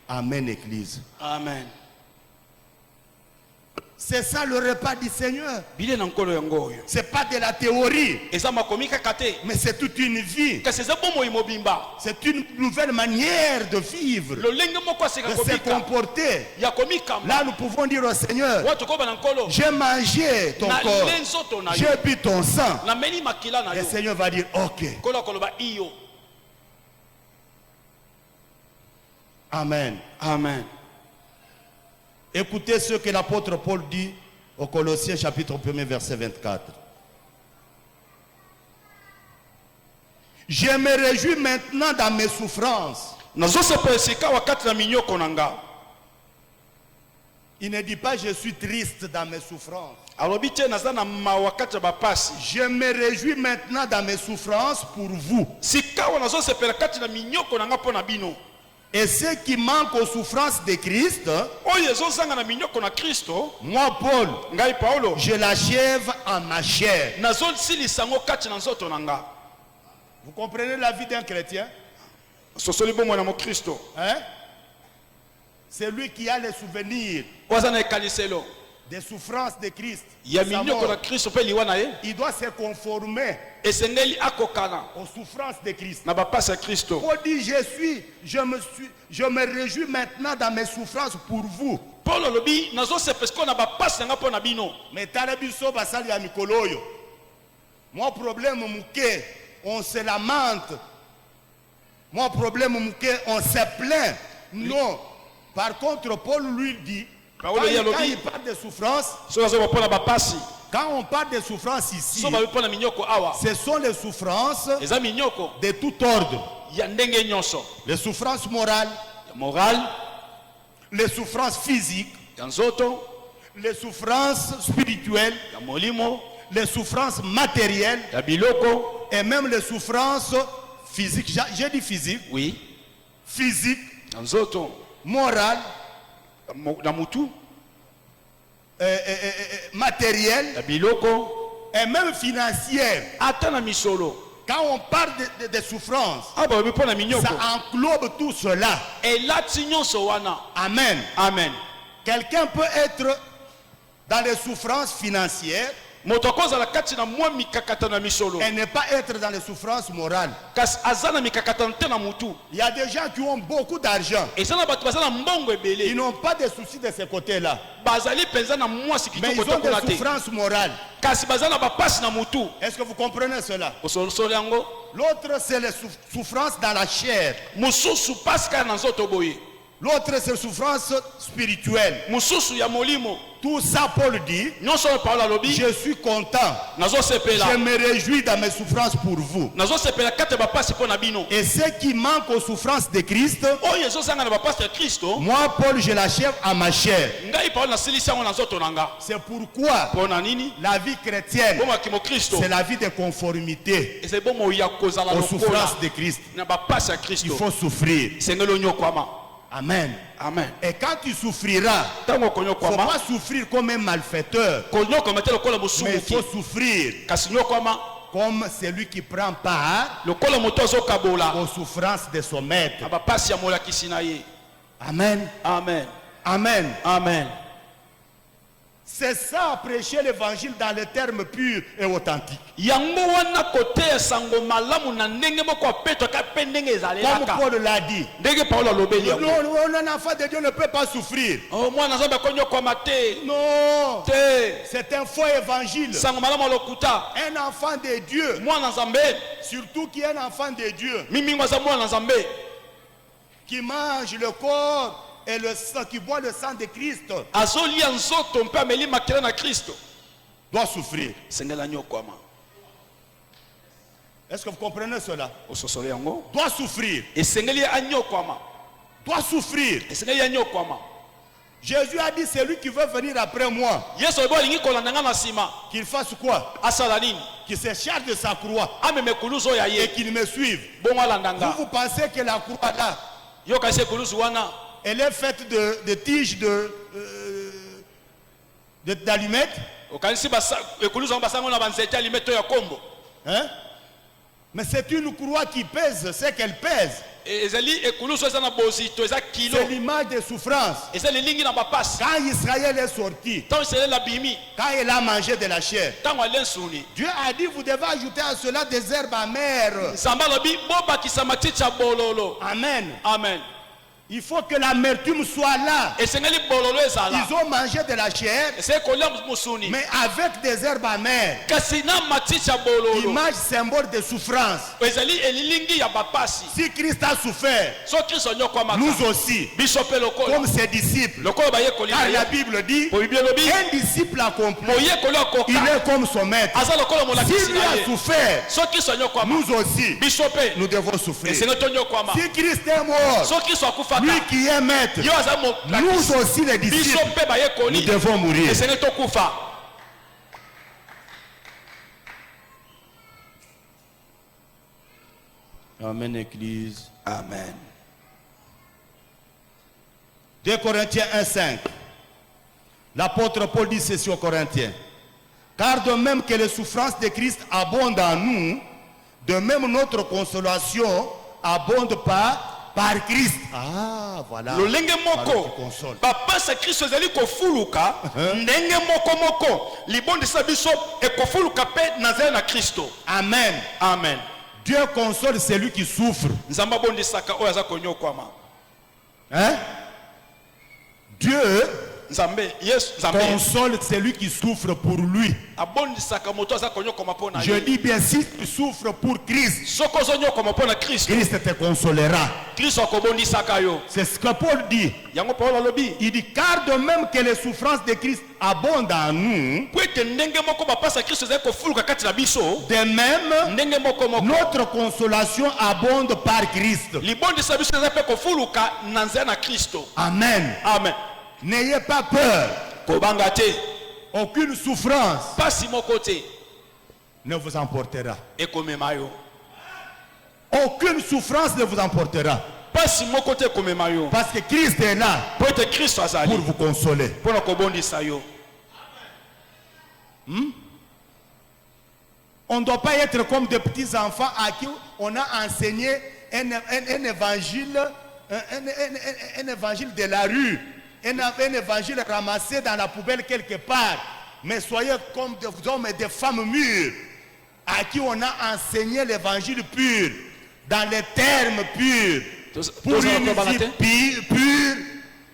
Amen, Église. Amen. C'est ça le repas du Seigneur. C'est pas de la théorie, mais c'est toute une vie. C'est une nouvelle manière de vivre, de se comporter. Là, nous pouvons dire au Seigneur, j'ai mangé ton corps, j'ai bu ton sang. Le Seigneur va dire, ok. Amen. Amen. Écoutez ce que l'apôtre Paul dit au Colossiens chapitre 1 verset 24. Je me réjouis maintenant dans mes souffrances. Il ne dit pas je suis triste dans mes souffrances. Je me réjouis maintenant dans mes souffrances pour vous. Et ceux qui manquent aux souffrances de Christ, moi Paul, je l'achève en ma chair. Vous comprenez la vie d'un chrétien? Hein? C'est lui qui a les souvenirs des souffrances de Christ. Il doit se conformer aux souffrances de Christ. Paul dit je me réjouis maintenant dans mes souffrances pour vous. Mais talabiso basali ya mikoloyo. Mon problème mouké, on se lamente. Mon problème mouké, on se plaint. Non. Par contre, Paul lui dit, quand il parle de souffrance, quand on parle de souffrance ici, ce sont les souffrances de tout ordre. Les souffrances morales, les souffrances physiques, les souffrances spirituelles, ya molimo, les souffrances matérielles ya biloko, et même les souffrances physiques. J'ai dit physique, oui, physique, na nzoto, morale, na mutu, matérielle ya biloko, et même financière. ata na misolo. Quand on parle de souffrances, Ah bah oui, pour la mignoko. ça englobe tout cela. Et là, tignon sowana. Amen. Amen. Quelqu'un peut être dans les souffrances financières Motokoza la kati na mwa mikakata na misolo. et ne pas être dans les souffrances morales. Kas azana mikakata nte na mutu. Il y a des gens qui ont beaucoup d'argent. Et ça na batu bazana mbongo Ils ebele. n'ont pas de soucis de ce côté-là. Bazali penza na mwa Mais sikito ils ont kota des konate. souffrances morales. Kasi bazana ba passe na mutu. Est-ce que vous comprenez cela? Osolo yango. L'autre, c'est les souffrances dans la chair. Mususu paska na nzoto boye. L'autre, c'est les souffrances spirituelles. Mususu ya molimo. Tout ça, Paul dit, Nyonso parole lobi. je suis content. Nazo sepela. Je me réjouis dans mes souffrances pour vous. Nazo sepela kate ba passe po na bino. Et ce qui manque aux souffrances de Christ, Oyo ezo zanga na ba passe ya Kristo. moi, Paul, je l'achève à ma chair. Ngai parole na silisa ngo na nzoto nanga. C'est pourquoi Pona nini? la vie chrétienne, Boma kimo Kristo. c'est la vie de conformité Et c'est bon mo ya kozala aux lokola. souffrances de Christ. Na ba passe ya Il Kristo. faut souffrir. Sengelo nyokwama. Amen. Amen. Et quand tu souffriras, Tango il ne faut konyokwama. pas souffrir comme un malfaiteur, Konyokoma te lokola mais il musumu faut ki. souffrir Kasi nyokwama. comme celui qui prend part Lokola moto zo kabola. aux souffrances de son maître. Aba passe ya mola kisina ye. Amen. Amen. Amen. Amen. C'est ça, prêcher l'évangile dans les termes purs et authentiques. Yango wana kote sango malamu na ndenge moko apeto ka pe ndenge Comme ezalelaka. Paul l'a dit. Ndenge Paulo alobeli yango. Non, un enfant de Dieu ne peut pas souffrir. Oh mwana nzambe konyokwama te. Non. Te. C'est un faux évangile. Sango malamu lokuta. Un enfant de Dieu, Mwana nzambe. surtout qui est un enfant de Dieu, Mimi ngwaza mwana nzambe. qui mange le corps et le sang, qui boit le sang de Christ, Azolia nzoto mpe ameli makela na Kristo. doit souffrir. Sengela nyokwama. Est-ce que vous comprenez cela? Ososole yango. Doit souffrir. Esengeli anyokwama. Doit souffrir. Esengeli anyokwama. Jésus a dit, celui qui veut venir après moi, Yesu obo lingi kolanda nga na sima. qu'il fasse quoi? Asala nini? Qu'il se charge de sa croix Ameme kuluzo ya et ye. qu'il me suive. Bongo alandanga. Vous pensez que la croix là, Yo kasi kuluzo wana. elle est faite de tiges d'allumettes, Okanisi basa ekuluzo basango na banzete alimeto ya kombo. hein? Mais c'est une croix qui pèse, c'est qu'elle pèse. Ezali ekuluzo eza na bozito eza kilo. C'est l'image des souffrances. Ezali lingi na bapasi. Quand Israël est sorti, Tant c'est la bimi. quand il a mangé de la chair, Tant alensuni. Dieu a dit, vous devez ajouter à cela des herbes amères. Samba lobi boba kisamaticha bololo. Amen. Amen. Il faut que l'amertume soit là. Esengeli bololo ezala. Ils ont mangé de la chair, C'est kolia musuni. mais avec des herbes amères. Kasina maticha bololo. Image symbole de souffrance. Ezali elilingi ya bapasi. Si Christ a souffert, So Kristo nyokwa maka. nous aussi, Bisope lokola. comme ses disciples. Lokola baye kolia. Car la Bible dit, Po Bible lobi. un disciple accompli, Moye kolia il koka. est comme son maître. Aza lokola mola Si lui kisina a ye. souffert, So Kristo nyokwa maka. nous aussi, Bisope. nous devons souffrir. Esenge to nyokwa maka. Si Christ est mort, So Kristo akufaka. lui qui est maître, Yo aza mo. nous aussi les disciples, Bisope baye nous koni. devons mourir. Esenge to kufa. Amen, Église. Amen. 2 Corinthiens 1,5. L'apôtre Paul dit ceci aux Corinthiens. Car de même que les souffrances de Christ abondent en nous, de même notre consolation abonde par Christ. Ah, voilà. Lolenge Voilà moko. qui console. Papa sa Kristo ezali kofuluka. Ndenge moko moko. Libondisa biso ekofuluka pe nazali na Kristo. Amen. Amen. Dieu console celui qui souffre. Nzamba bondisaka oyo aza konyokwama. Hein? Dieu Nzambe, Yesu, Nzambe. console celui qui souffre pour lui. Abondisaka moto aza konyokwama pona Je ye. dis bien, si tu souffres pour Christ, Soko zonyokwama pona Kristo. Christ te consolera. Kristo akobondisaka yo. C'est ce que Paul dit. Yango Paulo alobi. Il dit, car de même que les souffrances de Christ abondent en nous, Po ete ndenge moko bapasa Kristo ezali kofuluka kati na biso. de même, Ndenge moko moko. notre consolation abonde par Christ. Libondisa biso ezali pe kofuluka na nzela na Kristo. Amen. Amen. N'ayez pas peur. kobanga te, aucune souffrance pasi moko te ne vous emportera. ekomema yo, Aucune souffrance ne vous emportera. pasi moko te ekomema yo, Parce que Christ est là po ete Kristo azali pour vous consoler. mpona kobondisa yo. On ne doit pas être comme des petits enfants à qui on a enseigné un évangile, un évangile de la rue, un évangile ramassé dans la poubelle quelque part. Mais soyez comme des hommes et des femmes mûrs à qui on a enseigné l'évangile pur, dans les termes purs, pour une vie pure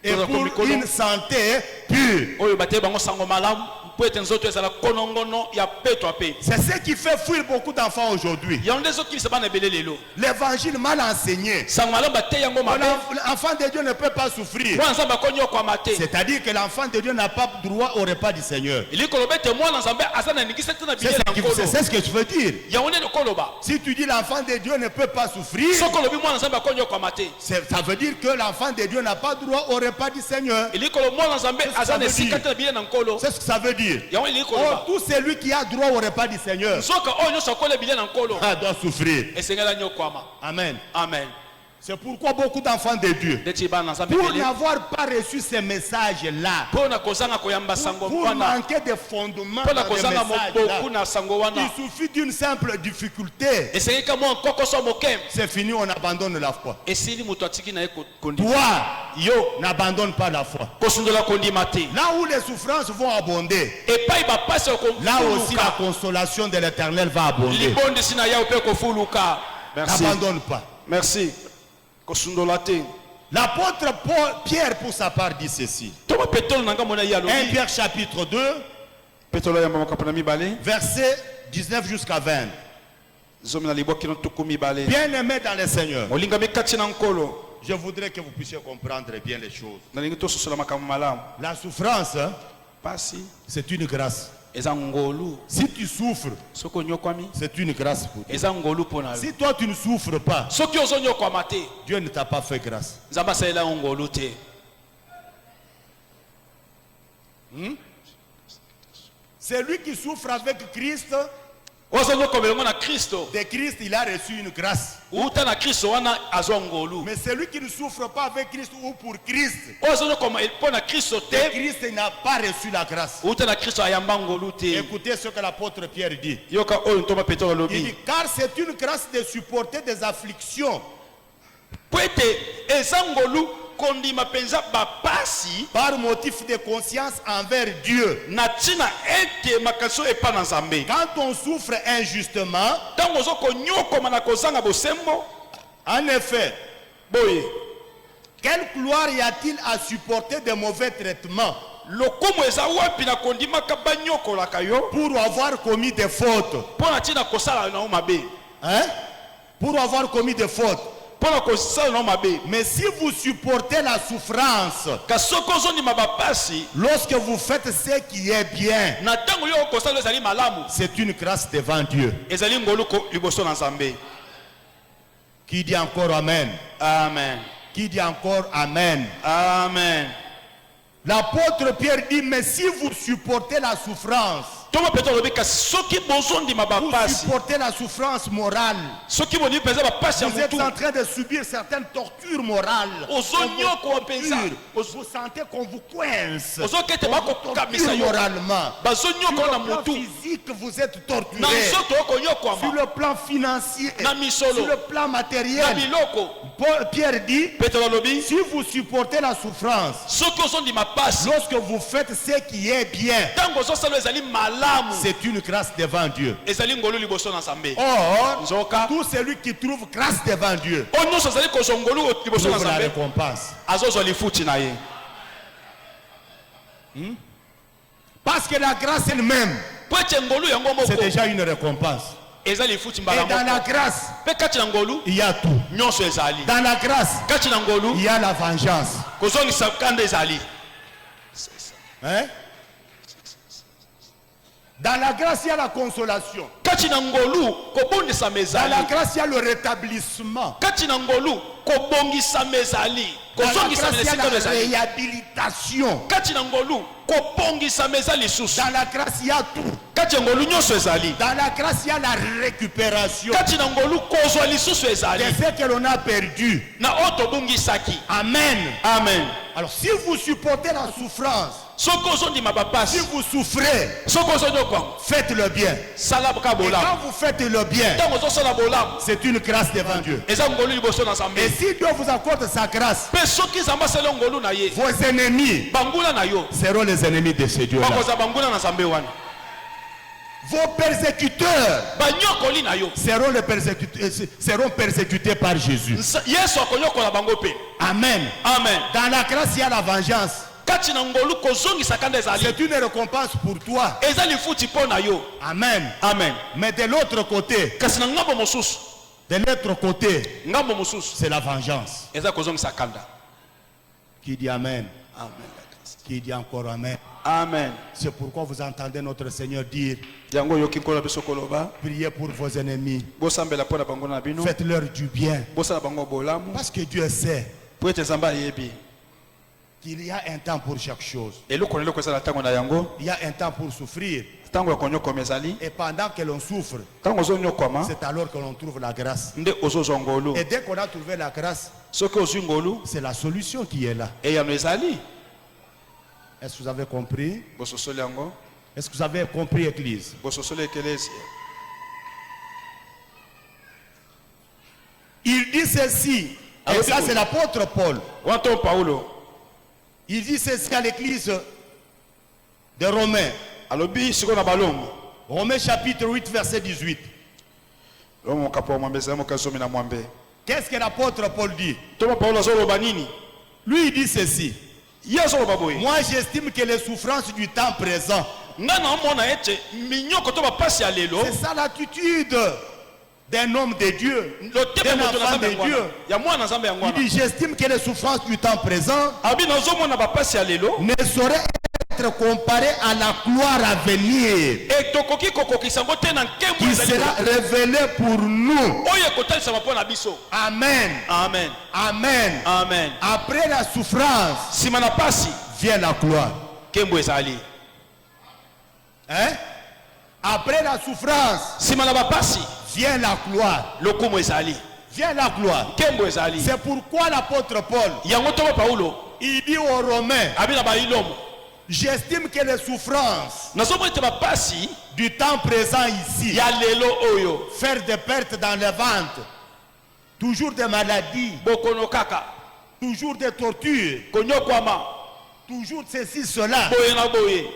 et pour une santé pure. Oyo bate bango sango malamu po ete nzoto ezala konongono ya petwa pe. C'est ce qui fait fuir beaucoup d'enfants aujourd'hui. Yango ndezo kibisa bana ebele lelo. L'évangile mal enseigné. Sango malamu bate yango mabe. L'enfant de Dieu ne peut pas souffrir. Mwana nzambe akonyo kwa mate. C'est-à-dire que l'enfant de Dieu n'a pas droit au repas du Seigneur. Iliko lobete mwana nzambe asana nikisa tena biye na nkolo. C'est ce que tu veux dire. Yango ne koloba. Si tu dis l'enfant de Dieu ne peut pas souffrir, Soko lobi mwana nzambe akonyo kwa mate. ça veut dire que l'enfant de Dieu n'a pas droit au repas du Seigneur. Iliko mwana nzambe asana nikisa tena biye na nkolo. C'est ce que ça veut dire. Yango iliko Or, tout celui qui a droit au repas du Seigneur doit souffrir. Amen. Amen. C'est pourquoi beaucoup d'enfants de Dieu, pour n'avoir pas reçu ces messages-là, pour manquer de fondement dans les messages-là, il suffit d'une simple difficulté. C'est fini, on abandonne la foi. Toi, n'abandonne pas la foi. Là où les souffrances vont abonder, là aussi la consolation de l'Éternel va abonder. N'abandonne pas. Merci. L'apôtre Pierre pour sa part dit ceci. 1 Pierre chapitre 2, verset 19 jusqu'à 20. Bien aimé dans le Seigneur, je voudrais que vous puissiez comprendre bien les choses. La souffrance, c'est une grâce. Si tu souffres, c'est une grâce pour toi. Si toi tu ne souffres pas, Dieu ne t'a pas fait grâce. Celui qui souffre avec Christ, de Christ, il a reçu une grâce. Mais celui qui ne souffre pas avec Christ ou pour Christ, de Christ n'a pas reçu la grâce. Écoutez ce que l'apôtre Pierre dit. Il dit, car c'est une grâce de supporter des afflictions par motif de conscience envers Dieu. Quand on souffre injustement, en effet, quelle gloire y a-t-il à supporter de mauvais traitements pour avoir commis des fautes? Hein? Pour avoir commis des fautes. Mais si vous supportez la souffrance, lorsque vous faites ce qui est bien, c'est une grâce devant Dieu. Qui dit encore Amen? Amen. Qui dit encore Amen? Amen. L'apôtre Pierre dit, mais si vous supportez la souffrance, vous supportez la souffrance morale, vous êtes en train de subir certaines tortures morales, vous sentez qu'on vous coince, moralement, sur le plan physique vous êtes torturé, sur le plan financier, sur le plan matériel. Pierre dit, si vous supportez la souffrance, lorsque vous faites ce qui est bien, c'est une grâce devant Dieu. Or, tout celui qui trouve grâce devant Dieu trouve la récompense. Parce que la grâce elle-même, c'est déjà une récompense. Et dans la grâce, il y a tout. Dans la grâce, il y a la vengeance. Hein? Dans la grâce, il y a la consolation. Dans la grâce, il y a le rétablissement. kobongisa mezali Dans la kozongisa grâce, il y a mesika la mezali réhabilitation. kati na ngolu kobongisa mezali lisusu Dans la grâce, il y a tout. kati ya ngolu nyonso ezali Dans la grâce, il y a la récupération kati na ngolu kozwa lisusu de ezali ce que l'on a perdu. na oyo tobungisaki Amen. amen Alors, si vous supportez la souffrance, soki ozondima si bapasi vous souffrez, soki ozondi okwango faites le bien. sala ka Et bolamu quand vous faites le bien, ntango ozosala bolamu c'est une grâce devant Dieu. eza ngolu liboso na nzambe Et si Dieu vous accorde sa grâce, mpe soki nzambe asali ngolu na ye vos ennemis bangula na yo seront les ennemis de ce Dieu-là. bakozala bangula na nzambe wana Vos persécuteurs banyokoli na yo seront persécutés par Jésus. yesu akonyokola bango mpe Amen. amen Dans la grâce, il y a la vengeance. kati na ngolu kozongisaka nde ezali C'est une récompense pour toi. eza lifuti mpo na yo Amen. amen Mais de l'autre côté, kasi na ngambo mosusu ngambo mosusu, c'est la vengeance. eza kozongisa kanda Qui dit Amen? amen Qui dit encore Amen? amen C'est pourquoi vous entendez notre Seigneur dire, yango oyoki nkolo biso koloba priez pour vos ennemis. bosambela mpo na bango na bino Faites-leur du bien. bosala bango bolamu Parce que Dieu sait po ete nzambe ayebi qu'il y a un temps pour chaque chose. eloko na eloko ezala ntango na yango Il y a un temps pour souffrir. ntango ya konyokoma ezali Et pendant que l'on souffre, ntango ozonyokwama c'est alors que l'on trouve la grâce. nde ozozwa ngolu Et dès qu'on a trouvé la grâce, soki ozwi ngolu c'est la solution qui est là. eyano ezali Est-ce que vous avez compris? bososoli yango Est-ce que vous avez compris, Église? bososoli ekelesi Il dit ceci, et ça c'est l'apôtre Paul. wanto paulo Il dit ceci à l'église de Romains. alobi sikoyo na balongo Romains chapitre 8, verset 18. mokapo ya mwambe ezali moka zomi na mwambe Qu'est-ce que l'apôtre Paul dit? toma paulo azoloba nini Lui, il dit ceci. ye azoloba boye Moi, j'estime que les souffrances du temps présent, nga na omona ete minyoko to bapasi ya lelo c'est ça l'attitude d'un homme de Dieu, lotema d'un moto na enfant nzambe de yango wana Dieu. ya mwana nzambe yango Il wana dit, j'estime que les souffrances du temps présent abi nazomona bapasi ya lelo ne sauraient être comparées à la gloire à venir e tokoki kokokisa yango te na nkembo qui ezali sera révélée pour nous. oyo ekotalisama mpo na biso Amen. amen Amen. amen Après la souffrance nsima na pasi vient la gloire. nkembo ezali Hein? Après la souffrance nsima na bapasi vient la gloire. lokumu ezali Vient la gloire. nkembo ezali C'est pourquoi l'apôtre Paul, yango toma paulo il dit aux Romains, abi na bailomo j'estime que les souffrances nazomona ete bapasi du temps présent ici, ya lelo oyo faire des pertes dans le ventre, toujours des maladies, bokono kaka toujours des tortures, konyokwama toujours ceci, cela. boye na boye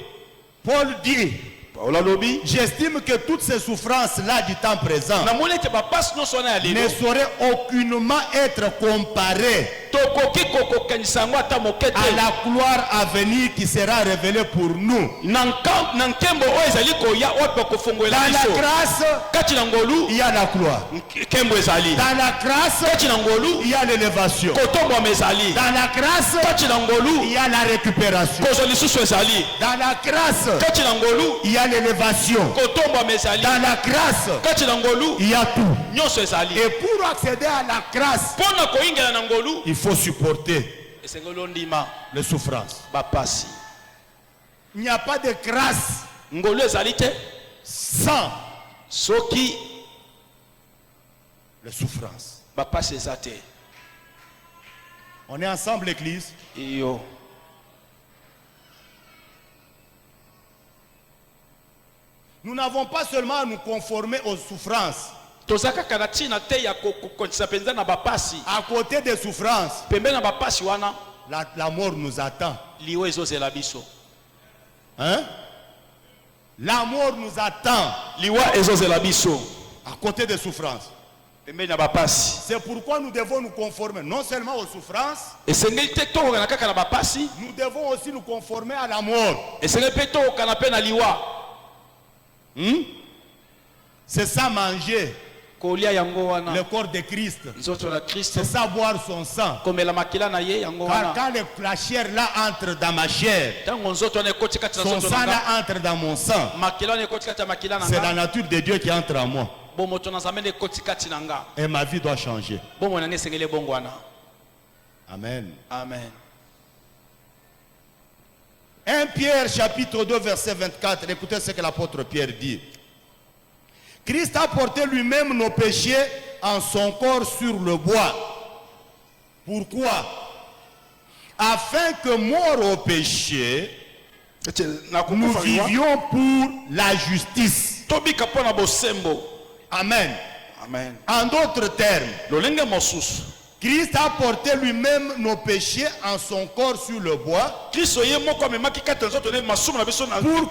Paul dit, paulo alobi j'estime que toutes ces souffrances-là du temps présent namoni ete bapasi nyonso wana ya ne lelo sauraient aucunement être comparées tokoki kokokanisa yango ata moke à te la gloire à venir qui sera révélée pour nous. na nkembo oyo ezali koya oyo mpe kofongolela Dans la biso grâce, kati na ngolu il y a la gloire. nkembo ezali Dans la grâce, kati na ngolu il y a l'élévation. kotombwama ezali Dans la grâce, kati na ngolu il y a la récupération. kozwa lisusu ezali Dans la grâce, kati na ngolu il y a l'élévation. kotombwama ezali Dans la grâce, kati na ngolu il y a tout. nyonso ezali Et pour accéder à la grâce, mpo na koyingela na ngolu il faut supporter esengeli ondima les souffrances. bapasi Il n'y a pas de grâce ngolu ezali te sans soki les souffrances. bapasi eza te On est ensemble, l'église. iyo Nous n'avons pas seulement à nous conformer aux souffrances. toza kaka na ntina te ya kokokisa mpenza na bapasi À côté des souffrances, pembeni na bapasi wana la mort nous attend. liwa ezozela biso Hein? La mort nous attend liwa ezozela biso à côté des souffrances. pembeni na bapasi C'est pourquoi nous devons nous conformer non seulement aux souffrances, esengeli te tokokana kaka na bapasi nous devons aussi nous conformer à la mort. esengeli mpe tokokana mpe na liwa C'est ça manger kolia yango wana le corps de Christ. nzoto na kristo C'est ça boire son sang. komela makila na ye yango wana Quand la chair là entre dans ma chair, ntango nzoto wana ekoti kati na son nzoto sang na nga là entre dans mon sang, makila wana ekoti kati ya makila na c'est la nga nature de Dieu qui entre en moi. Et ma vie doit changer. Amen. Amen. 1 Pierre chapitre 2 verset 24. Écoutez ce que l'apôtre Pierre dit. Christ a porté lui-même nos péchés en son corps sur le bois. Pourquoi? Afin que mort au péché, nous vivions pour la justice. Amen. Amen. En d'autres termes, Christ a porté lui-même nos péchés en son corps sur le bois pour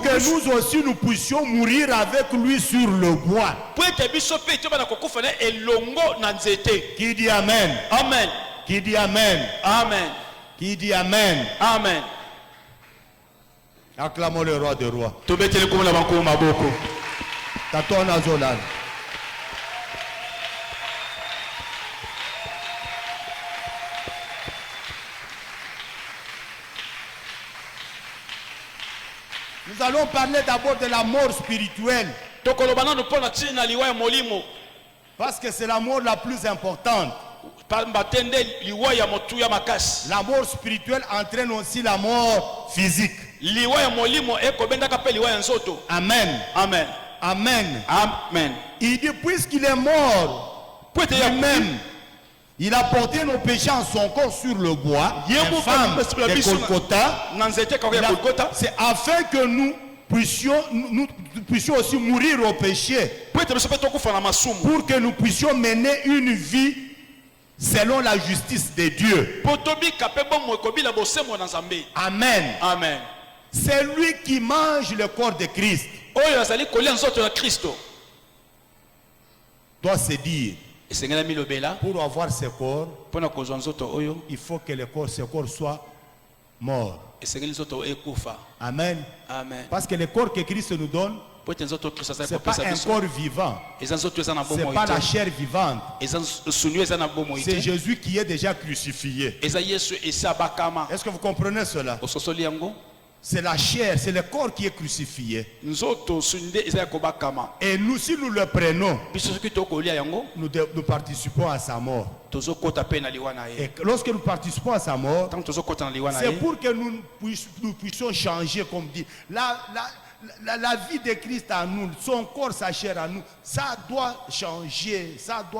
que nous aussi nous puissions mourir avec lui sur le bois. Qui dit Amen? Amen. Qui dit Amen? Amen. Qui dit Amen? Amen. Acclamons le roi des rois. Amen. Taton Azolan. Nous allons parler d'abord de la mort spirituelle. Parce que c'est la mort la plus importante. La mort spirituelle entraîne aussi la mort physique. Amen. Amen. Amen. Amen. Il dit, puisqu'il est mort, lui-même, il a porté nos péchés en son corps sur le bois, infâme de Golgotha. C'est afin que nous puissions aussi mourir au péché, pour que nous puissions mener une vie selon la justice de Dieu. Amen. Amen. C'est lui qui mange le corps de Christ. Doit se dire, pour avoir ce corps, il faut que ce corps soit mort. Amen. Amen. Parce que le corps que Christ nous donne, ce n'est pas un corps vivant. Ce n'est pas la chair vivante. C'est Jésus qui est déjà crucifié. Est-ce que vous comprenez cela? C'est la chair, c'est le corps qui est crucifié. Et nous, si nous le prenons, nous participons à sa mort. Et lorsque nous participons à sa mort, c'est pour que nous puissions changer, comme dit. La vie de Christ en nous, son corps, sa chair en nous, ça doit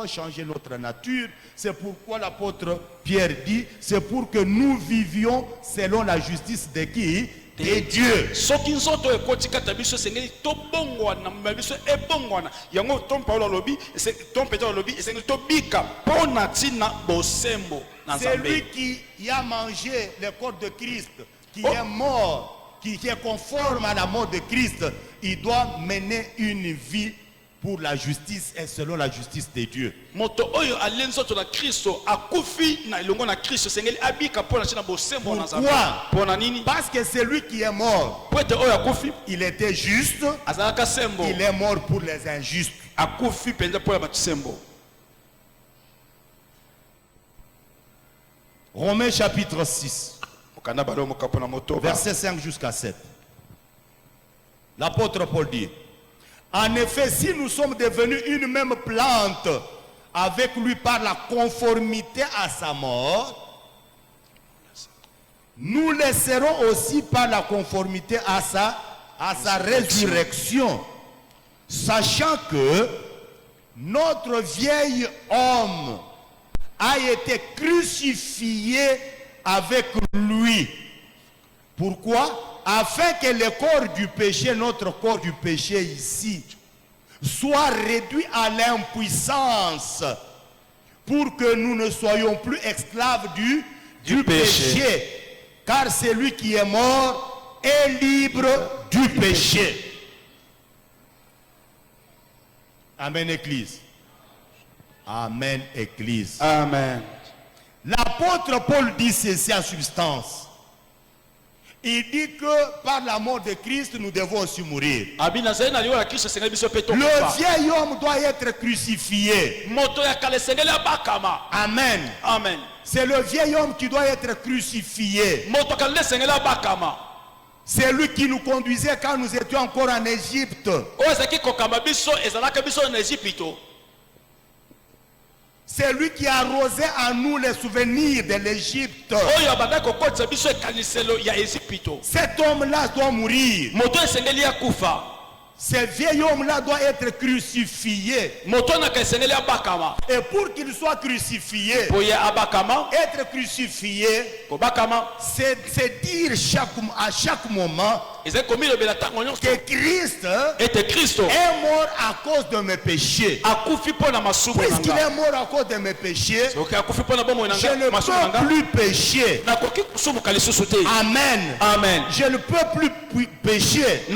changer notre nature. C'est pourquoi l'apôtre Pierre dit, c'est pour que nous vivions selon la justice de qui? De Dieu. C'est lui qui a mangé le corps de Christ, qui est mort, qui est conforme à la mort de Christ. Il doit mener une vie pour la justice et selon la justice de Dieu. Pourquoi? Parce que c'est lui qui est mort. Il était juste. Il est mort pour les injustes. Romains chapitre 6. Verset 5 jusqu'à 7. L'apôtre Paul dit, en effet, si nous sommes devenus une même plante avec lui par la conformité à sa mort, nous le serons aussi par la conformité à sa résurrection, sachant que notre vieil homme a été crucifié avec lui. Pourquoi? Afin que le corps du péché, notre corps du péché ici, soit réduit à l'impuissance, pour que nous ne soyons plus esclaves du péché. Car celui qui est mort est libre du péché. Amen, Église. Amen, Église. Amen. L'apôtre Paul dit ceci en substance. Il dit que par la mort de Christ, nous devons aussi mourir. Le vieil homme doit être crucifié. Amen. Amen. C'est le vieil homme qui doit être crucifié. C'est lui qui nous conduisait quand nous étions encore en Égypte. C'est lui qui arrosait en nous les souvenirs de l'Égypte. Cet homme-là doit mourir. Ce vieil homme-là doit être crucifié. Et pour qu'il soit crucifié, être crucifié, c'est dire à chaque moment que Christ est mort à cause de mes péchés. Puisqu'il est mort à cause de mes péchés, je ne peux plus pécher. Amen. Amen. Je ne peux plus pécher.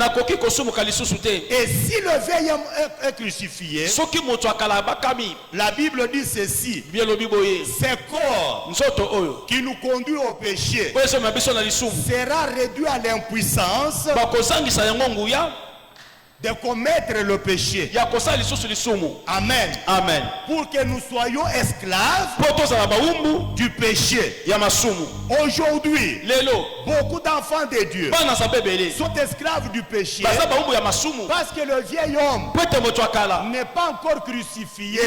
Et si le vieil homme est crucifié, la Bible dit ceci: ce corps qui nous conduit au péché sera réduit à l'impuissance de commettre le péché. Amen. Amen. Pour que nous soyons esclaves du péché. Aujourd'hui, beaucoup d'enfants de Dieu sont esclaves du péché parce que le vieil homme n'est pas encore crucifié.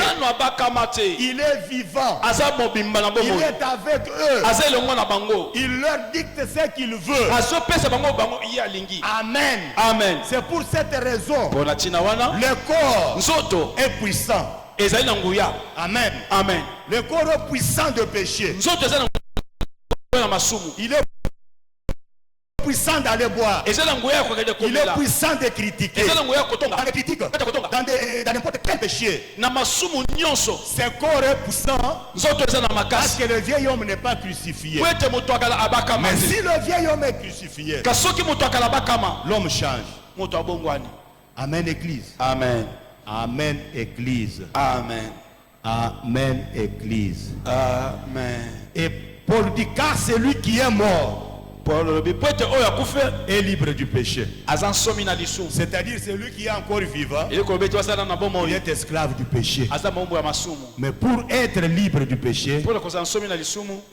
Il est vivant. Il est avec eux. Il leur dicte ce qu'il veut. Amen. Amen. C'est pour cette raison le corps est puissant. Amen. Amen. Le corps est puissant de péché. Il est puissant d'aller boire. Il est puissant de critiquer. Dans n'importe quel péché. Ce corps est puissant parce que le vieil homme n'est pas crucifié. Mais si le vieil homme est crucifié, l'homme change. Amen, Église. Amen. Amen, Église. Amen. Amen, Église. Amen. Et Paul dit, car celui qui est mort est libre du péché. C'est-à-dire celui qui est encore vivant, il est esclave du péché. Mais pour être libre du péché,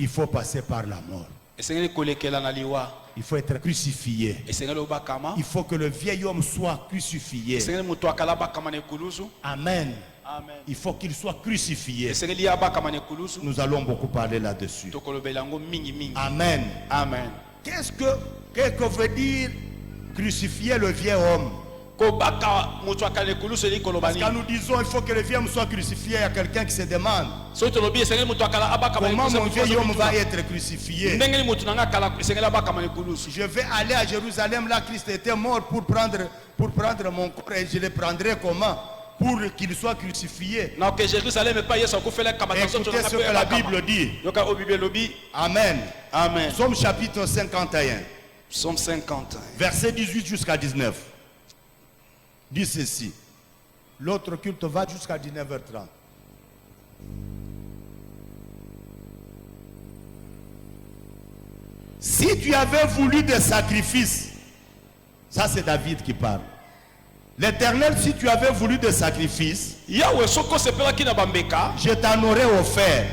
il faut passer par la mort. Il faut être crucifié. Il faut que le vieil homme soit crucifié. Amen. Il faut qu'il soit crucifié. Nous allons beaucoup parler là-dessus. Amen. Amen. Qu'est-ce que veut dire crucifier le vieil homme? Parce que nous disons il faut que le vieil homme soit crucifié. Il y a quelqu'un qui se demande comment mon vieil homme va être crucifié. Je vais aller à Jérusalem, là Christ était mort pour prendre mon corps, et je le prendrai comment? Pour qu'il soit crucifié. Écoutez ce que la Bible dit. Amen. Amen. Psaume chapitre 51. Psaume 51. Verset 18 jusqu'à 19. Dit ceci. L'autre culte va jusqu'à 19h30. Si tu avais voulu des sacrifices, ça c'est David qui parle. L'Éternel, si tu avais voulu des sacrifices, je t'en aurais offert.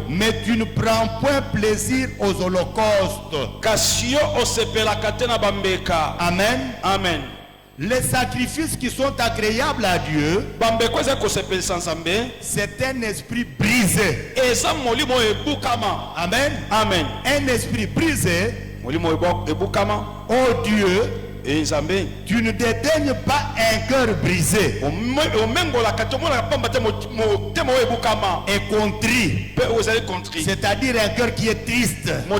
Mais tu ne prends point plaisir aux holocaustes. Amen. Amen. Les sacrifices qui sont agréables à Dieu, c'est un esprit brisé. Amen. Amen. Un esprit brisé. Oh Dieu, tu ne dédaignes pas un cœur brisé et contrit, c'est-à-dire un cœur qui est triste, un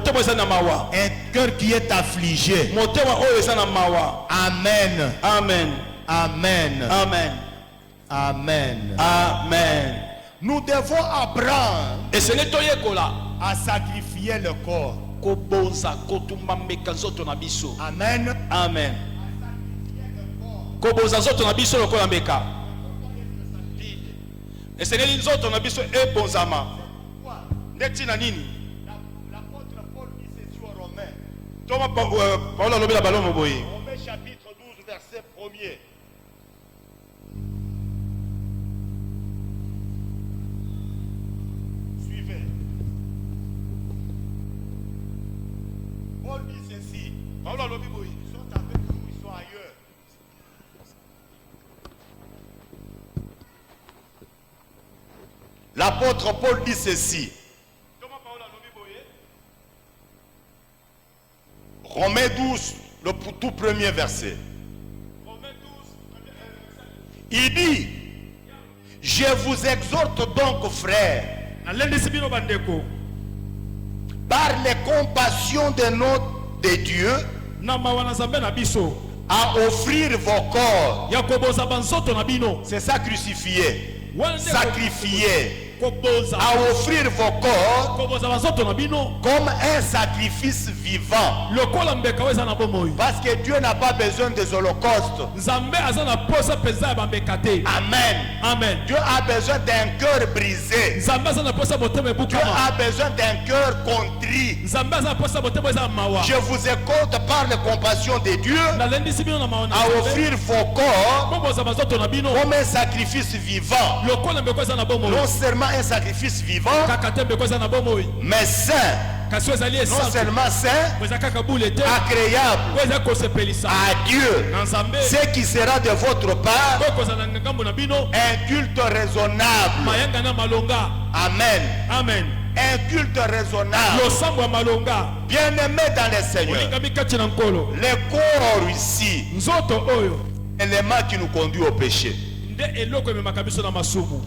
cœur qui est affligé. Amen. Amen. Amen. Amen. Amen. Amen. Nous devons apprendre à sacrifier le corps. Amen. Amen. Koboza nzoto na biso lokola mbeka. Esengeli nzoto na biso ebonzama. Ndeti na nini? L'apôtre Paul dit ceci aux Romains. Toma Paul alobela balomo boye. Romains chapitre 12 verset 1er. Suivez. Paul dit ceci. Paulo alobi boye. Ils sont avec nous, ils sont ailleurs. L'apôtre Paul dit ceci. Romains 12, le tout premier verset. Il dit, je vous exhorte donc, frères, par les compassions de Dieu, à offrir vos corps. C'est ça, crucifié, sacrifié, à offrir vos corps comme un sacrifice vivant. Parce que Dieu n'a pas besoin des holocaustes. Amen. Amen. Dieu a besoin d'un cœur brisé. Dieu a besoin d'un cœur contrit. Je vous écoute par la compassion de Dieu à offrir vos corps comme un sacrifice vivant. Non seulement un sacrifice vivant, mais saint. Non seulement saint, agréable à Dieu. Ce qui sera de votre part un culte raisonnable. Amen. Amen. Un culte raisonnable. Bien-aimé dans le Seigneur, le corps ici, l'élément qui nous conduit au péché.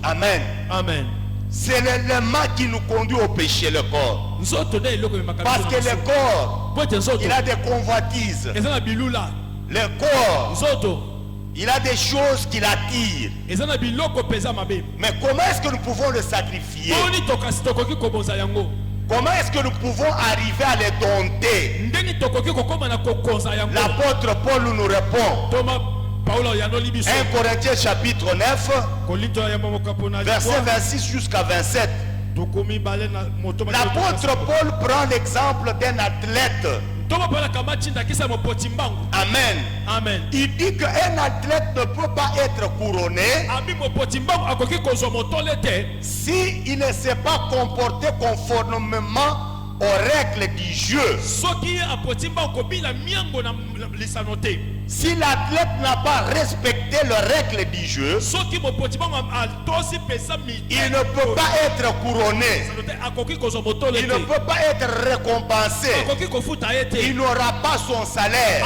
Amen. Amen. C'est l'élément qui nous conduit au péché, le corps. Parce que le corps, il a des convoitises. Le corps, il a des choses qui l'attirent. Mais comment est-ce que nous pouvons le sacrifier? Comment est-ce que nous pouvons arriver à les dompter? L'apôtre Paul nous répond. 1 Corinthiens chapitre 9, verset 26 jusqu'à 27. L'apôtre Paul prend l'exemple d'un athlète. Amen. Amen. Il dit qu'un athlète ne peut pas être couronné s'il ne s'est pas comporté conformément aux règles du jeu. Si l'athlète n'a pas respecté les règles du jeu, il ne peut pas être couronné. Il ne peut pas être récompensé. Il n'aura pas son salaire.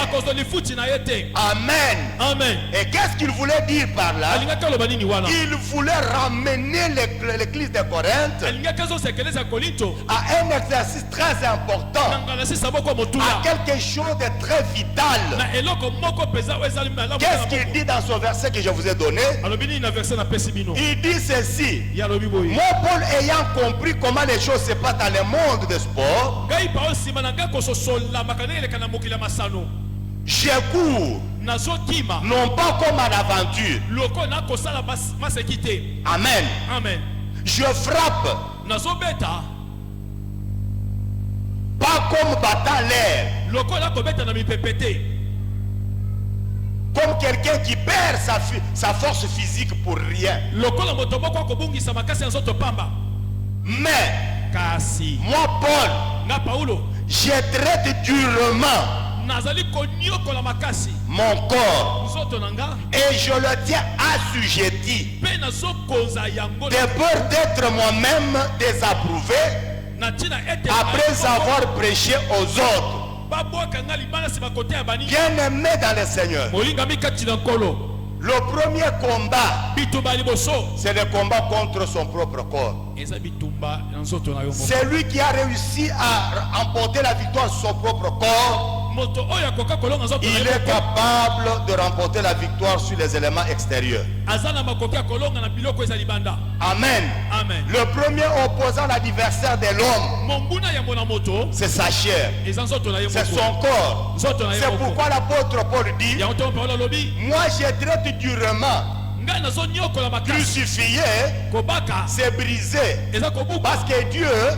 Amen. Amen. Et qu'est-ce qu'il voulait dire par là? Il voulait ramener l'église de Corinthe à un exercice très important, à quelque chose de très vital. Qu'est-ce qu'il dit dans ce verset que je vous ai donné? Il dit ceci. Moi, Paul, ayant compris comment les choses se passent dans le monde du sport, je cours, non pas comme à l'aventure. Amen. Amen. Je frappe, pas comme battant l'air, comme quelqu'un qui perd sa force physique pour rien. Mais moi, Paul, je traite durement mon corps et je le tiens assujetti de peur d'être moi-même désapprouvé après avoir prêché aux autres. Bien aimé dans le Seigneur, le premier combat, c'est le combat contre son propre corps. C'est lui qui a réussi à emporter la victoire sur son propre corps. Il est capable de remporter la victoire sur les éléments extérieurs. Amen. Amen. Le premier opposant, l'adversaire de l'homme, c'est sa chair, c'est son corps. C'est pourquoi l'apôtre Paul dit, moi je traite durement. Crucifié, c'est brisé. Parce que Dieu a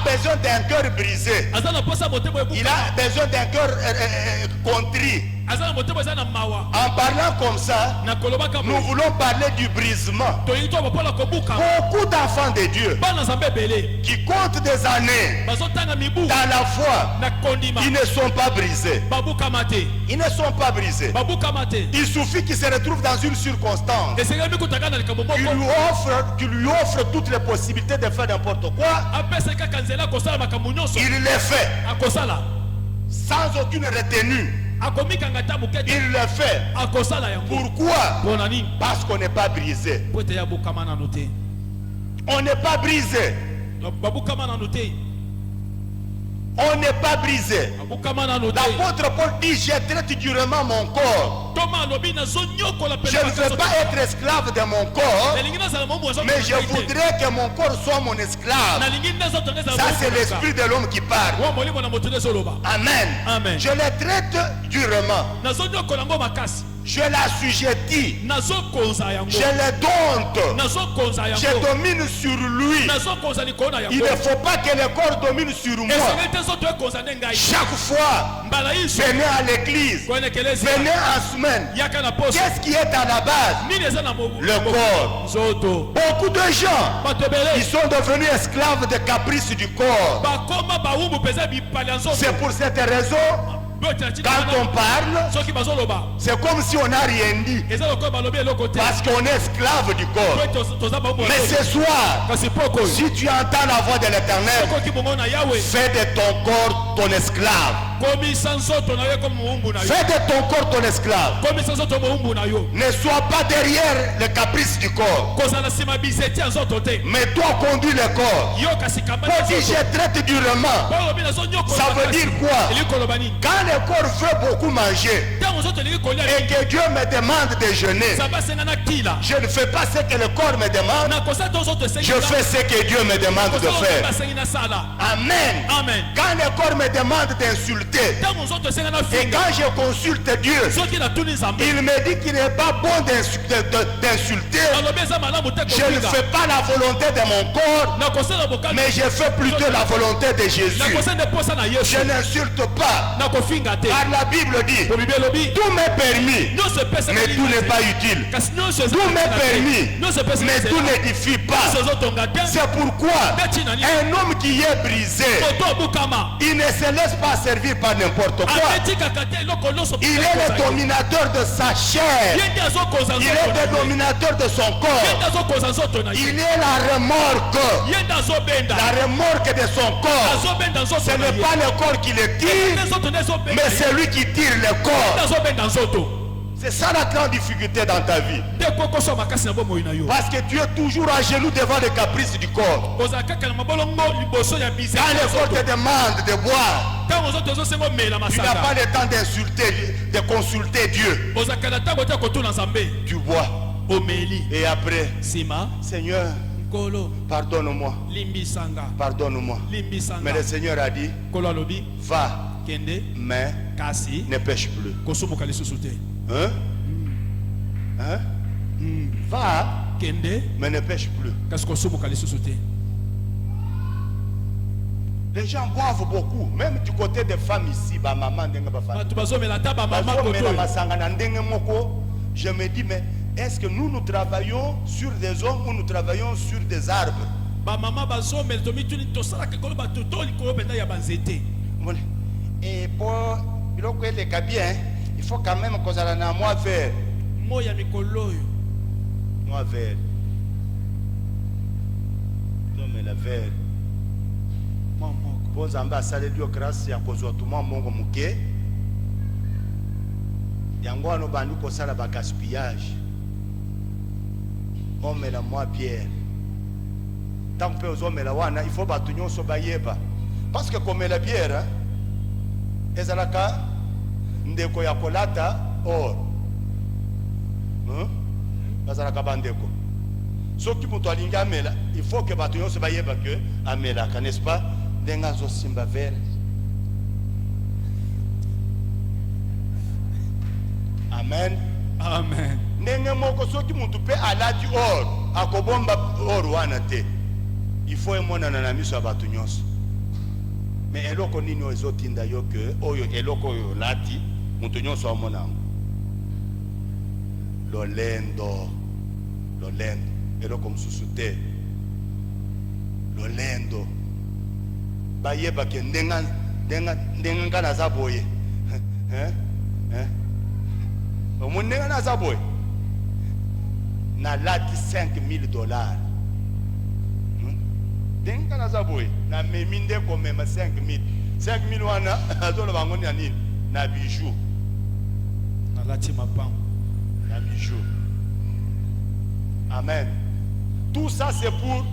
besoin d'un cœur brisé. Il a besoin d'un cœur contrit. En parlant comme ça, nous voulons parler du brisement. Beaucoup d'enfants de Dieu qui comptent des années dans la foi, ils ne sont pas brisés. Ils ne sont pas brisés. Il suffit qu'ils se retrouvent dans une circonstance qui lui offre toutes les possibilités de faire n'importe quoi. Il le fait sans aucune retenue. Il le fait. Pourquoi? Parce qu'on n'est pas brisé. On n'est pas brisé. On n'est pas brisé. L'apôtre Paul dit: je traite durement mon corps. Je ne veux pas être esclave de mon corps, mais je voudrais que mon corps soit mon esclave. Ça, c'est l'esprit de l'homme qui parle. Amen. Amen. Je le traite durement. Je l'assujettis. Je le dompte. Je domine sur lui. Il ne faut pas que le corps domine sur moi. Chaque fois, venez à l'église, venez en semaine. Qu'est-ce qui est à la base? Le corps. Beaucoup de gens, ils sont devenus esclaves des caprices du corps. C'est pour cette raison, quand on parle, c'est comme si on n'a rien dit, parce qu'on est esclave du corps. Mais ce soir, si tu entends la voix de l'Éternel, fais de ton corps ton esclave. Fais de ton corps ton esclave. Ne sois pas derrière le caprice du corps, mais toi conduis le corps. Quand dit je traite durement, ça veut dire quoi? Quand le corps veut beaucoup manger et que Dieu me demande de jeûner, je ne fais pas ce que le corps me demande, je fais ce que Dieu me demande de faire. Amen. Amen. Quand le corps me demande d'insulter, et quand je consulte Dieu, il me dit qu'il n'est pas bon d'insulter. Je ne fais pas la volonté de mon corps, mais je fais plutôt la volonté de Jésus. Je n'insulte pas. Car la Bible dit: tout m'est permis, mais tout n'est pas utile. Tout m'est permis, mais tout n'édifie pas. C'est pourquoi un homme qui est brisé, il ne se laisse pas servir par n'importe quoi. Il est le dominateur de sa chair. Il est le dominateur de son corps. Il est la remorque. La remorque de son corps. Ce n'est pas le corps qui le tire, mais c'est lui qui tire le corps. C'est ça la grande difficulté dans ta vie. Parce que tu es toujours à genoux devant les caprices du corps. Quand le corps te demande de boire, tu n'as pas le temps d'insulter, de consulter Dieu. Tu bois. Et après, Seigneur, pardonne-moi. Pardonne-moi. Mais le Seigneur a dit: va, mais ne pêche plus. Hein? Hein? Va, mais ne pêche plus. Les gens boivent beaucoup, même du côté des femmes ici, je me dis, mais est-ce que nous travaillons sur des hommes ou nous travaillons sur des arbres? Et pour les cabines, il faut quand même qu'on ait un mois vert. Mois vert. Non, mais la vert. Bon, ambassade de grâce, il y a cause tout le monde mouké. Il y a un gros bandu qui a un gaspillage. On met la mois bière. Tant que aux hommes, il faut battre l'union sur Bayeba. Parce que comme la bière, ezalaka ndeko ya kolata or. Ezalaka bandeko. Soki muto alinga amela, il faut que bato nyonso bayeba que amela, n'est-ce pas? Ndenga zo simba vert. Amen. Amen. Ndenge moko soki mutu pe alati or, akobomba or wana te. Il faut emonana na miso ya bato nyonso. Mais eloko nini ezotinda yo que oyo eloko oyo lati moto nyonso amona yango. Lolendo eloko mosusu te. Lolendo bayeba ke ndenga naza boye. Omunenga naza boye na lati $5,000. Ndenga naza boye na meminde ko mema 5,000 wana azolo bango ni nini na bijou na lati mapam na bijou. Amen. Tout ça c'est pour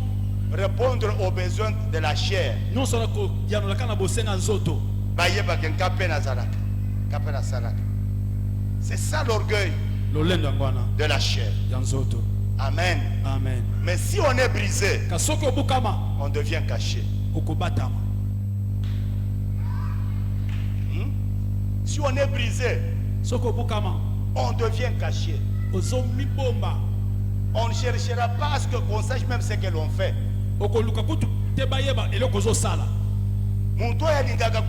répondre aux besoins de la chair. Non sala ko yanola kana bosenga nzoto Bayeba ken kapena zalaka. Kapena salaka. C'est ça l'orgueil lolendo ngwana de la chair. ya nzoto. Amen. Amen. Mais si on est brisé, Kasoko bukama on devient caché. okobatama. Si on est brisé, Soko bukama on devient caché. ozo mibomba On ne cherchera pas à ce qu'on sache même ce que l'on fait. okoluka kutu te bayeba eloko zo sala. Muntu yalingaka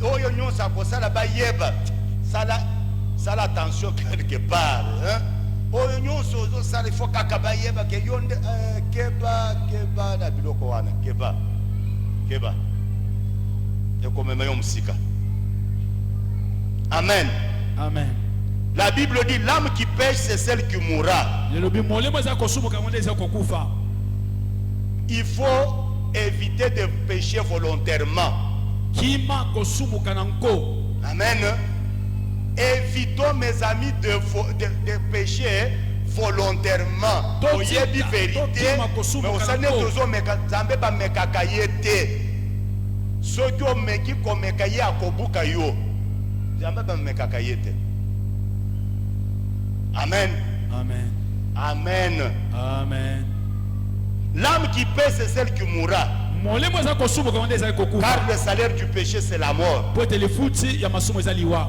oyo nyonso akosala bayeba. Sala attention quelque part. Oyo nyonso ozosala il faut kaka bayeba ke yonde keba na biloko wana keba. Ekomema yo musika. Amen. Amen. La Bible dit l'âme qui pêche c'est celle qui mourra. Il faut éviter de pécher volontairement. Amen. Évitons, mes amis, de pécher volontairement. Oye di vérité, mais au sein de tous meka ba mekakayete. Soko meki ko mekaye akobuka yo. Zambe ba mekakayete. Amen. Amen. Amen. Amen. L'âme qui paie, c'est celle qui mourra. Car le salaire du péché, c'est la mort.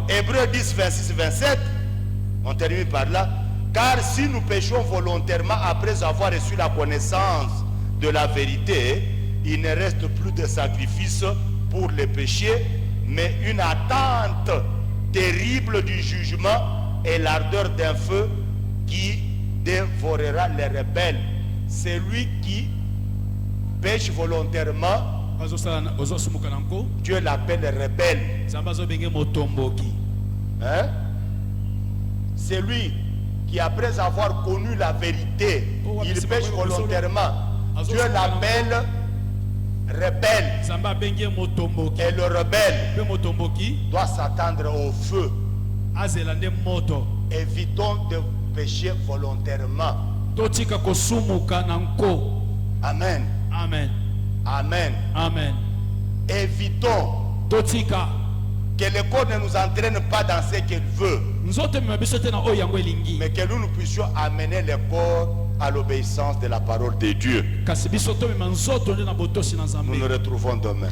Hébreux 10, 26, 27. On termine par là. Car si nous péchons volontairement après avoir reçu la connaissance de la vérité, il ne reste plus de sacrifice pour les péchés, mais une attente terrible du jugement et l'ardeur d'un feu qui dévorera les rebelles. Celui qui pêche volontairement, Dieu l'appelle rebelle. Hein? Celui qui après avoir connu la vérité, il pêche volontairement, Dieu l'appelle rebelle. Et le rebelle doit s'attendre au feu. Évitons de pécher volontairement. Amen. Amen. Amen. Amen. Évitons que le corps ne nous entraîne pas dans ce qu'il veut, mais que nous puissions amener le corps à l'obéissance de la parole de Dieu. Nous nous retrouvons demain.